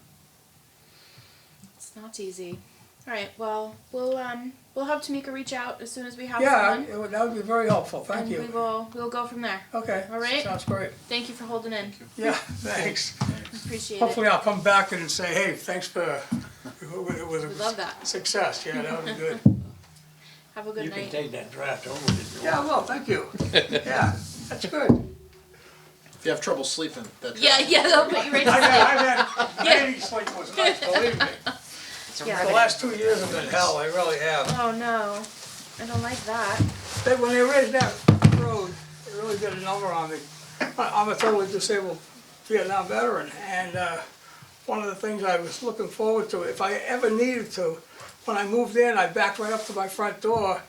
It's not easy. All right. Well, we'll have Tamika reach out as soon as we have someone. That would be very helpful. Thank you. We'll go from there. Okay. All right. Sounds great. Thank you for holding in. Yeah. Thanks. Appreciate Hopefully it. I'll come back and say, hey, thanks for. It was We love that. a success. Yeah, that would be good. Have a good You night. can take that draft over if you Yeah, want. well, thank you. Yeah, that's good. If you have trouble sleeping, that. Yeah, they'll put you right to sleep. I've had many sleepless nights, believe me. Yeah. The last 2 years have been hell, I really have. Oh no, I don't like that. When they raised that road, it really did a number on me. I'm a totally disabled Vietnam veteran, and one of the things I was looking forward to, if I ever needed to, when I moved in, I backed right up to my front door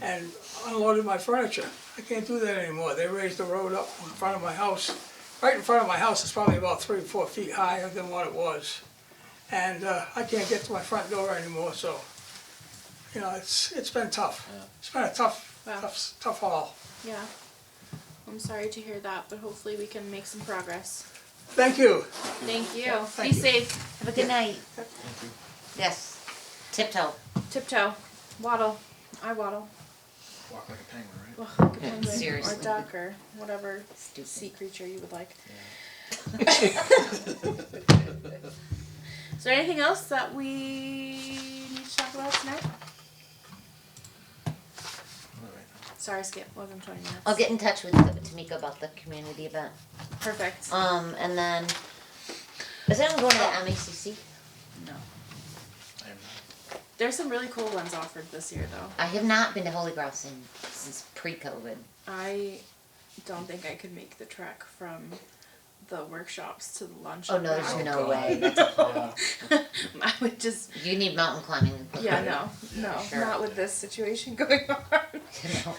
and unloaded my furniture. I can't do that anymore. They raised the road up in front of my house. Right in front of my house is probably about 3 or 4 feet higher than what it was. And I can't get to my front door anymore, so, you know, it's been tough. Yeah. It's been a tough, Wow. tough haul. Yeah. I'm sorry to hear that, but hopefully we can make some progress. Thank you. Thank you. Thank Be you. safe. Have a good night. Yes. Tiptoe. Tiptoe. Waddle. I waddle. Walk like a penguin, right? Well, like a penguin Seriously. or duck or whatever Stupid. sea creature you would like. Is there anything else that we need to talk about tonight? Sorry, Skip. Wasn't 20 minutes. I'll get in touch with Tamika about the community event. Perfect. And then, is anyone going to the MACC? No. I am not. There's some really cool ones offered this year, though. I have not been to Holy Cross since pre-COVID. I don't think I could make the trek from the workshops to the lunch. Oh no, there's and no God. way. That's back. I would just. you need mountain climbing. Yeah, no, Sure. not with this situation going on. No,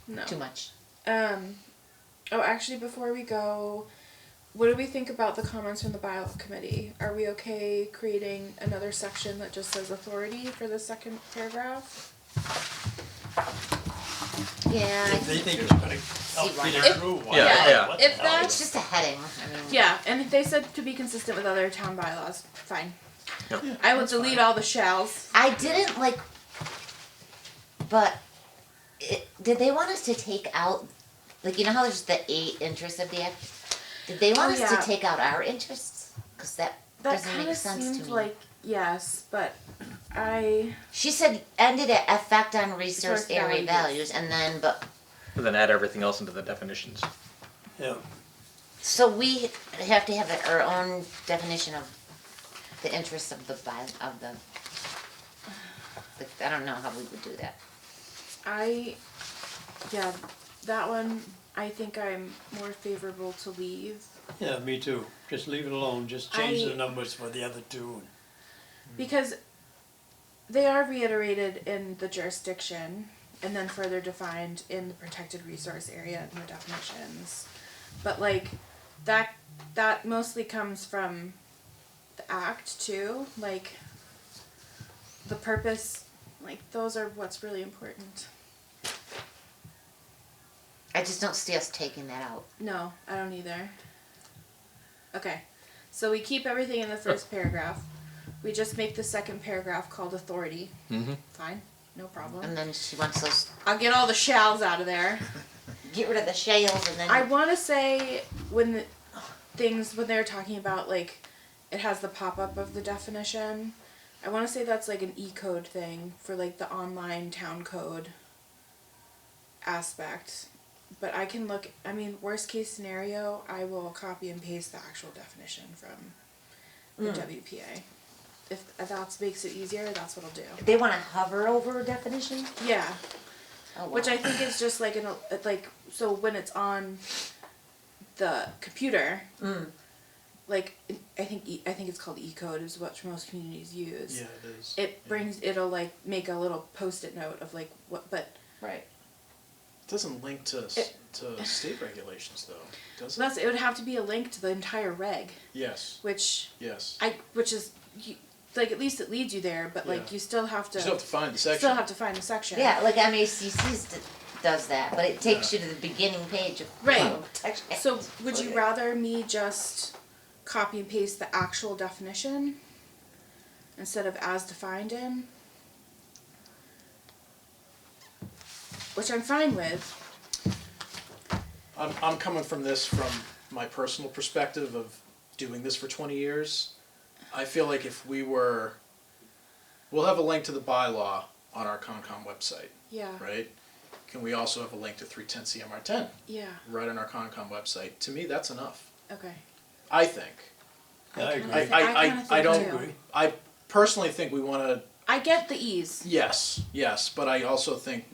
No. too much. Oh, actually, before we go, what do we think about the comments from the Bylaw committee? Are we okay creating another section that just says authority for the second paragraph? Yeah, I They think it's gonna help why get not. it through. why Yeah, not? yeah. What If the hell? it's just a heading. I mean, Yeah, and if they said to be consistent with other town bylaws, fine. Yep. I will delete all the shalls. I didn't like, but did they want us to take out, like, you know how there's the 8 interests of the act? Did they want Oh, us yeah. to take out our interests? Because that That doesn't kind make of sense to seemed me. like yes, but I She said ended at effect on resource Resource area values. values, and then, but, And then add everything else into the definitions. Yeah. so we have to have our own definition of the interests of the I don't know how we would do that. yeah, that one I think I'm more favorable to leave Yeah, me too. Just leave it alone. Just change I- the numbers for the other two. because they are reiterated in the jurisdiction and then further defined in the protected resource area and the definitions. But like that mostly comes from the act too, like the purpose, like those are what's really important. I just don't see us taking that out. No, I don't either. Okay, so we keep everything in the first paragraph. We just make the second paragraph called authority. Mm-hmm. Fine, no problem. And then she wants those, I'll get all the shalls out of there. get rid of the shales and then. I want to say when they're talking about like, it has the pop-up of the definition. I want to say that's like an E-code thing for like the online town code aspect. But I can look, I mean, worst case scenario, I will copy and paste the actual definition from the WPA. If that makes it easier, that's what I'll do. They want to hover over a definition? Yeah, Oh, wow. which I think is just like so when it's on the computer, like I think it's called E-code is what most communities use. Yeah, it is. It'll like make a little post-it note of like what, but Right. It doesn't link to state regulations though, does it? it would have to be a link to the entire reg, Yes, which yes. like at least it leads you there, but like Yeah. you still have to You still have to find the section. still have to find the section. Yeah, like MACC does that, but it takes you to the beginning page of. Right. Text. So would you Okay. rather me just copy and paste the actual definition instead of as defined in? Which I'm fine with. I'm coming from my personal perspective of doing this for 20 years. I feel like if we'll have a link to the bylaw on our Concom website, Yeah. right? can we also have a link to 310 CMR 10 Yeah, right on our Concom website? To me, that's enough. okay. I think. I agree. I kinda I think don't too. agree. I personally think we want to. I get the ease, Yes, but I also think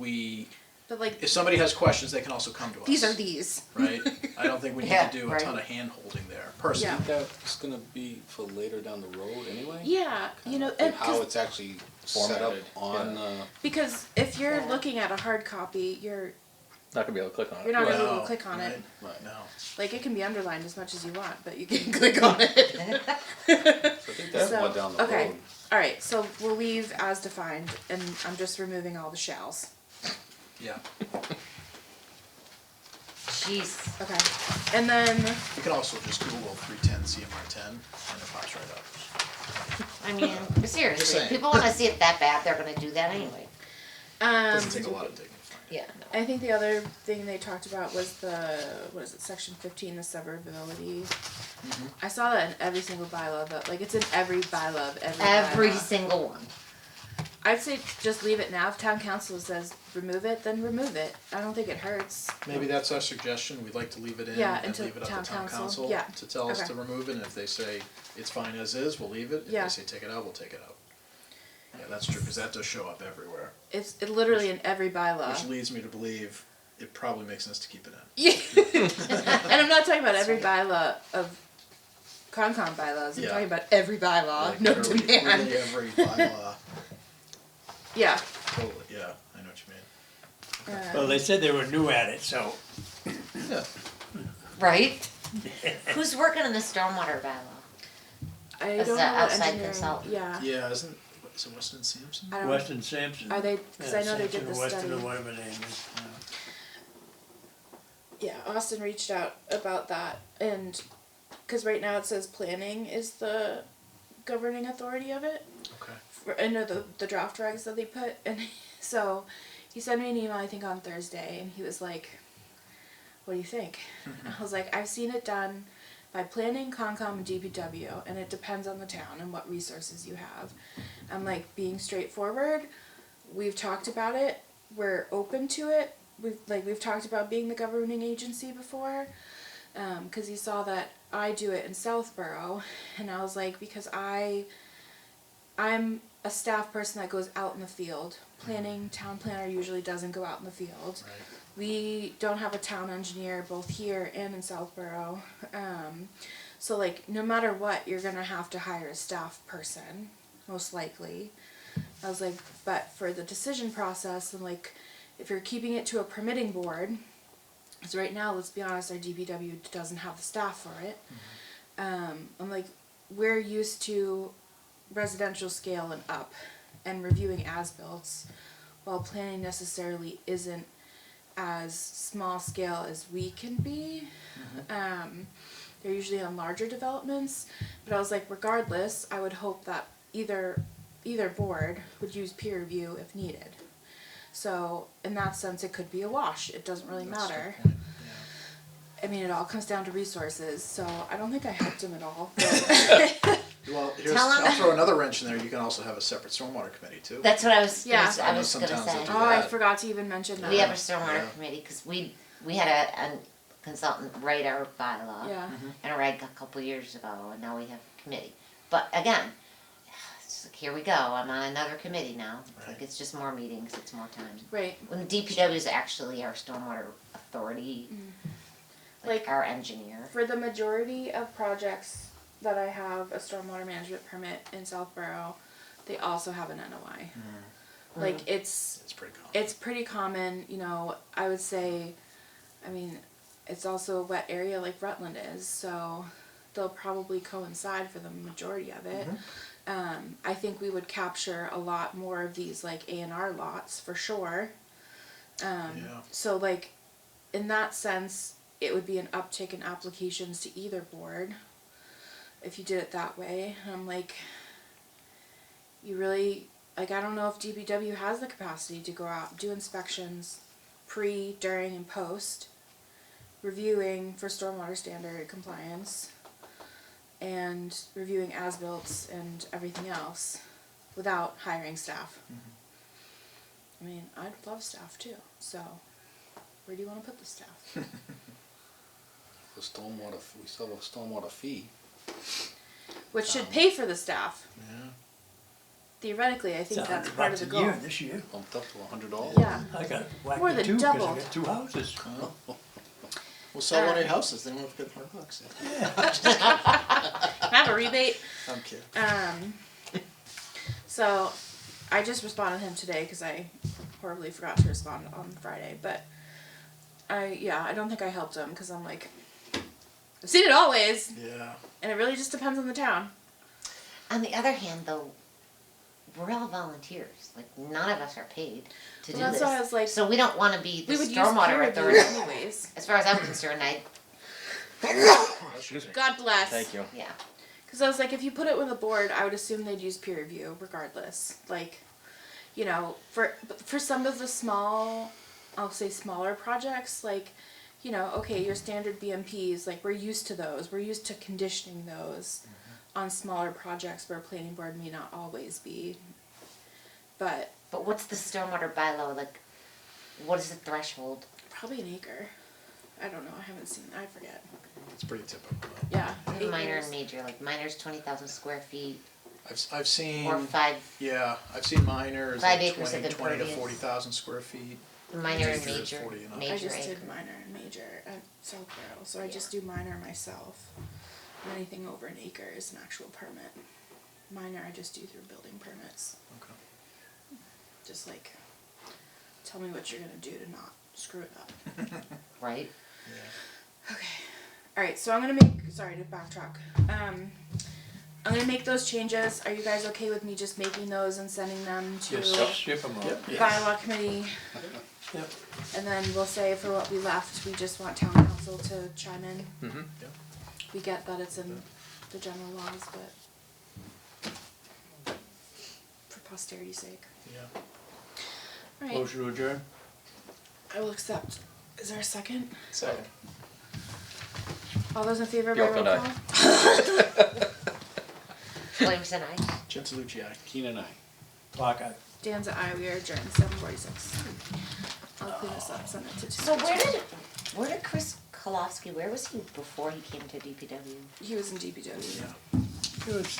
but like, if somebody has questions, they can also come to us. these are these. Right? I don't think we need Yeah, to do a right. ton of hand holding there, personally. Yeah. That's gonna be for later down the road anyway? Yeah, you know, And and how 'cause- it's actually set up Formatted, on, because if you're Yeah. looking at a hard copy, you're Not gonna be able to click on it. not gonna be able No, to click on it. right, No. Like, it can be underlined as much as you want, but you can click on it. I think that's So, one down the okay. road. Alright, so we'll leave as defined, and I'm just removing all the shalls. Yeah. Jeez. Okay, and then, You can also just Google 310 CMR 10 and it pops right up. I mean, Just seriously, saying. if people wanna see it that bad, they're gonna do that anyway. Doesn't take a lot of digging to find it. Yeah, no. I think the other thing they talked about was the, what is it, section 15, the severability. I saw that in every single bylaw, but, like, it's in every bylaw of every bylaw. Single one. I'd say just leave it now. If town council says remove it, then remove it. I don't think it hurts. Maybe that's our suggestion, we'd like to leave it in Yeah, and until leave it up town to town council. council Yeah. to tell us Okay. to remove it, and if they say it's fine as is, we'll leave it. If Yeah. they say take it out, we'll take it out. Yeah, that's true, because that does show up everywhere, It's literally in every bylaw. which leads me to believe it probably makes sense to keep it in. Yeah. And I'm not talking about every bylaw of Concom bylaws. I'm Yeah. talking about every bylaw. Like No literally- demand. literally every bylaw, Yeah. totally, yeah, I know what you mean. Well, they said they were new at it, so. Yeah. Right? Who's working on the stormwater bylaw? I As don't the know what outside engineering. consultant. Yeah. Yeah, is it Weston and Sampson? I don't. Weston Sampson. Are they? Because Yeah, I know they did Sampson the or Weston study. or whatever the name is. Yeah, Austin reached out about that, and because right now it says planning is the governing authority of it. Okay. I know the draft regs that they put, and so he sent me an email I think on Thursday, and he was like, "What do you think?" I was like, "I've seen it done by planning, Concom, and DPW, and it depends on the town and what resources you have." I'm like, being straightforward. We've talked about it. We're open to it. We've talked about being the governing agency before, because he saw that I do it in Southborough, and I was like, because I'm a staff person that goes out in the field. Planning, town planner usually doesn't go out in the field. Right. We don't have a town engineer both here and in Southborough. So like, no matter what, you're gonna have to hire a staff person, most likely. I was like, but for the decision process, and like, if you're keeping it to a permitting board, because right now, let's be honest, our DPW doesn't have the staff for it. I'm like, we're used to residential scale and up, and reviewing as-built, while planning necessarily isn't as small scale as we can be. They're usually on larger developments, but I was like, regardless, I would hope that either board would use peer review if needed. So in that sense, it could be a wash. It doesn't really That's a good matter. point, I mean, it all comes down to resources, so I don't think I helped him at all. But Well, Tell 'em- I'll throw another wrench in there, you can also have a separate stormware committee too. That's what I was Yeah. gonna, I I know was some gonna towns that say. do oh, I that. forgot to even mention that. We have a stormwater Yeah. committee, cause we had a consultant write our bylaw. Yeah. And a reg a couple years ago, and now we have a committee. But again, it's like, here we go, I'm on another committee now. It's like, Right. it's just more meetings, it's more time. Right. When the DPW is actually our stormwater authority, Like, our engineer. for the majority of projects that I have a stormwater management permit in Southborough, they also have an NOI. Like, It's pretty common. it's pretty common, you know, I would say, I mean, it's also a wet area like Rutland is, so they'll probably coincide for the majority of it. I think we would capture a lot more of these like A&R lots for sure. Yeah. So like, in that sense, it would be an uptick in applications to either board if you did it that way. And I'm like, you really, like, I don't know if DPW has the capacity to go out, do inspections pre, during, and post, reviewing for stormwater standard compliance, and reviewing as-built and everything else without hiring staff. I mean, I'd love staff too, so where do you wanna put the staff? The stormwater, we still have a stormwater fee. Which should pay for the staff. Yeah. Theoretically, I It's think that's part of the $100 a goal. year this year. Bumped up to $100. Yeah, I got More whacked than in two, cause I doubled. got 2 houses. We'll sell one of your houses, then we'll get $100. have a rebate. I'm kidding. So I just responded to him today because I horribly forgot to respond on Friday, but I don't think I helped him because I'm like, I've seen it always, Yeah. and it really just depends on the town. On the other hand, though, we're all volunteers. Like, none of us are paid to do Well, that's this. why I was like, So we don't wanna be the we would use peer stormwater review authority. anyways. As far as I'm concerned, God bless. you. yeah. Because I was like, if you put it with a board, I would assume they'd use peer review regardless. Like, you know, for some of the I'll say smaller projects, like, you know, okay, your standard BMPs, like, we're used to those. We're used to conditioning those on smaller projects where planning board may not always be. But But what's the stormwater bylaw, like, what is the threshold? probably an acre. I don't know. I haven't seen. I forget. It's pretty typical. Yeah. Minor acres. and major, like minor's 20,000 square feet, I've seen. or 5, Yeah, I've seen minors 5 like acres of 20 to impervious. 40,000 square feet. minor and Major is major, 40 and up. I major just acre. did minor and major at South Barrel, so I just do minor myself. Anything over an acre is an actual permit. Minor I just do through building permits. Okay. Just like, tell me what you're gonna do to not screw it up. Right? Okay. Alright, so I'm gonna make, sorry to backtrack. I'm gonna make those changes. Are you guys okay with me just making those and sending them to Just ship them out. bylaw committee? Yep. And then we'll say for what we left, we just want town council to chime in. Mm-hmm. We get that it's in the general laws, but for posterity's sake. Yeah. Alright, Motion to adjourn? I will accept. Is there a second? Second. All those in favor by York roll and call? Williamson, aye. Gentilucci, aye. Keenan, I. Clock eye. Dan's at I, we are adjourned, 7:46. I'll clean this up, send it to So where did Chris Kolofsky, where was he before he came to DPW? He was in DPW.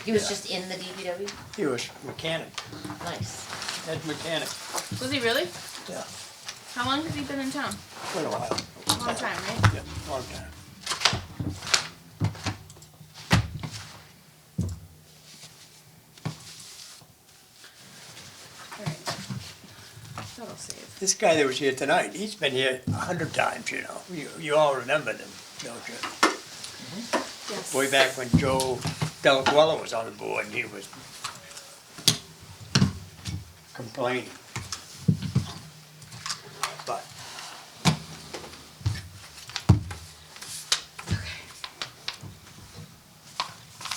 He was just in the DPW? He was mechanic, Nice. head mechanic, Was he really? yeah, How long has he been in town? for a while. Long time, right? Yeah, long time. Alright. That'll save. This guy that was here tonight, he's been here 100 times, you know. You all remember them, don't you? Yes. Way back when Joe Delaguella was on the board and he was complaining. But Okay.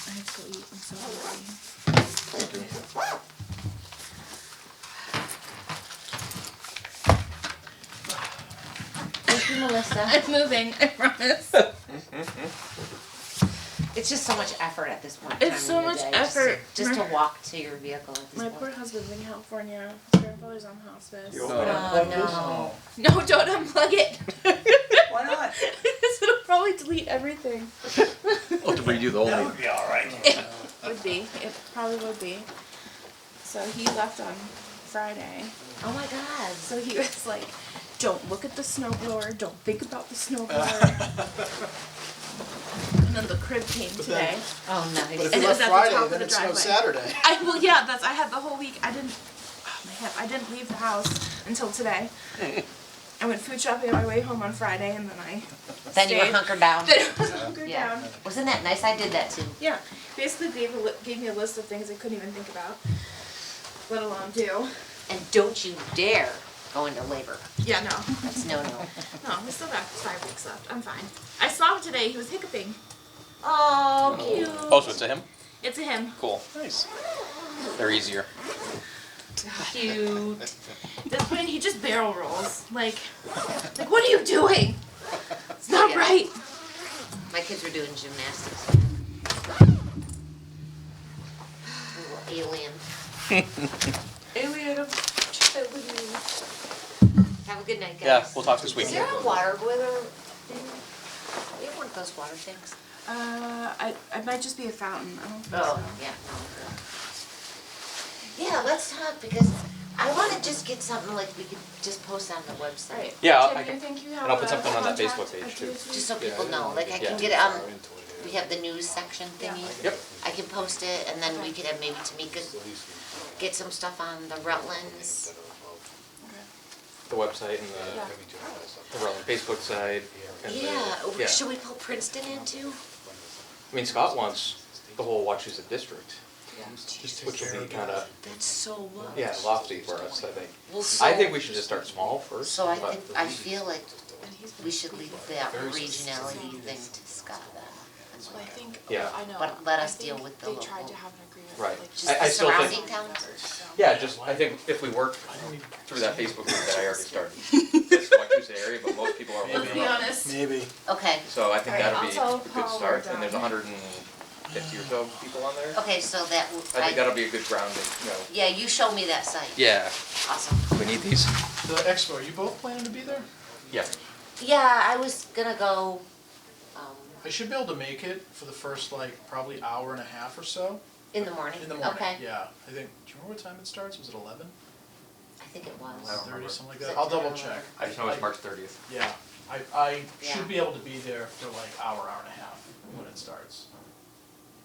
I have to go eat, I'm so hungry. Thank you, Melissa. I'm moving, I promise. It's just so much effort at this point in It's time so in the much day, effort. Just to walk to your vehicle at this My point. poor husband's in California. His grandfather's on hospice. you No. open up Oh, like this? no. No, don't unplug it. Why not? Because it'll probably delete everything. We'll have to redo the whole That thing. would be all right. Would be. It probably would be. So he left on Friday. Oh my God. So he was like, don't look at the snowblower, don't think about the snowblower. And then the crib came today. Oh, But nice. if And you it was left at the Friday, top of then the it snows driveway. Saturday. I had the whole week, I didn't leave the house until today. I went food shopping on my way home on Friday and then I Then you were stayed. hunkered down. Then I was hunkered Yeah. down. Wasn't that nice? I did that too. Yeah, basically gave me a list of things I couldn't even think about, let alone do. And don't you dare go into labor. Yeah, no. That's no. No, we still got 5 weeks left. I'm fine. I saw him today. He was hiccuping. Oh, cute. Oh, so it's a him? It's a him. Cool. Nice. They're easier. Cute. At this point, he just barrel rolls. Like, what are you doing? It's not Yeah. right. My kids were doing gymnastics. Little alien. Alien, chat with me. Have a good night, guys. Yeah, we'll talk this week. Is there a water boiler thing? We have one of those water things. It might just be a fountain, I don't think Oh, so. yeah, no. Yeah, let's talk, because I wanna just get something like we could just post on the website. Right. Yeah, Tim, I you can- think you have and I'll put a something on that contact Facebook page, at too. DOT? Just so people know, like I can Yeah. get, we have the news section thingy. Yep. I can post it, and then we could have maybe Tamika get some stuff on the Rutlands. The website and the Rutland Facebook site. And Yeah, should we pull Princeton in too? I mean, Scott wants the whole Wachusett district, which would be kinda, That's so much. yeah, lofty for us, I think. Well, I think we should just start small first. So I but- think, I feel like we should leave that regionality thing to Scott then. So I think, Yeah. I know. But let I us deal think with the They tried local. to have an agreement, Right. like, Just I the still think- surrounding towns? Yeah, just, I think if we work through that Facebook group that I already started, it's Wachusett area, but most people are Let's living be up. honest. Maybe. Okay, So I think Alright, that'd I'll be tell a good Paul start, we're and there's done. 150 or so people on there. okay, so that, I think that'll be a good grounding, yeah, you show me that site. Yeah. Awesome. We need these. The Expo, are you both planning to be there? Yeah. Yeah, I was gonna go, I should be able to make it for the first probably hour and a half or so. in the morning. In the morning, Okay, yeah. I think, do you remember what time it starts? Was it 11? I think it was. 30, something like Is that? it I'll 10 or double check. I just know it's March 30th. Yeah, I Yeah. should be able to be there for hour and a half when it starts.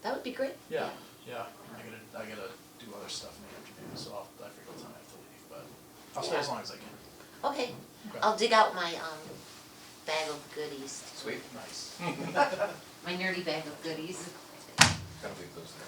That would be great. Yeah, yeah. I gotta do other stuff in the afternoon, so I forget what time I have to leave, but I'll stay as long as I can. Okay, Okay. I'll dig out my, bag of goodies, Sweet. Nice. my nerdy bag of goodies. Gotta leave those there.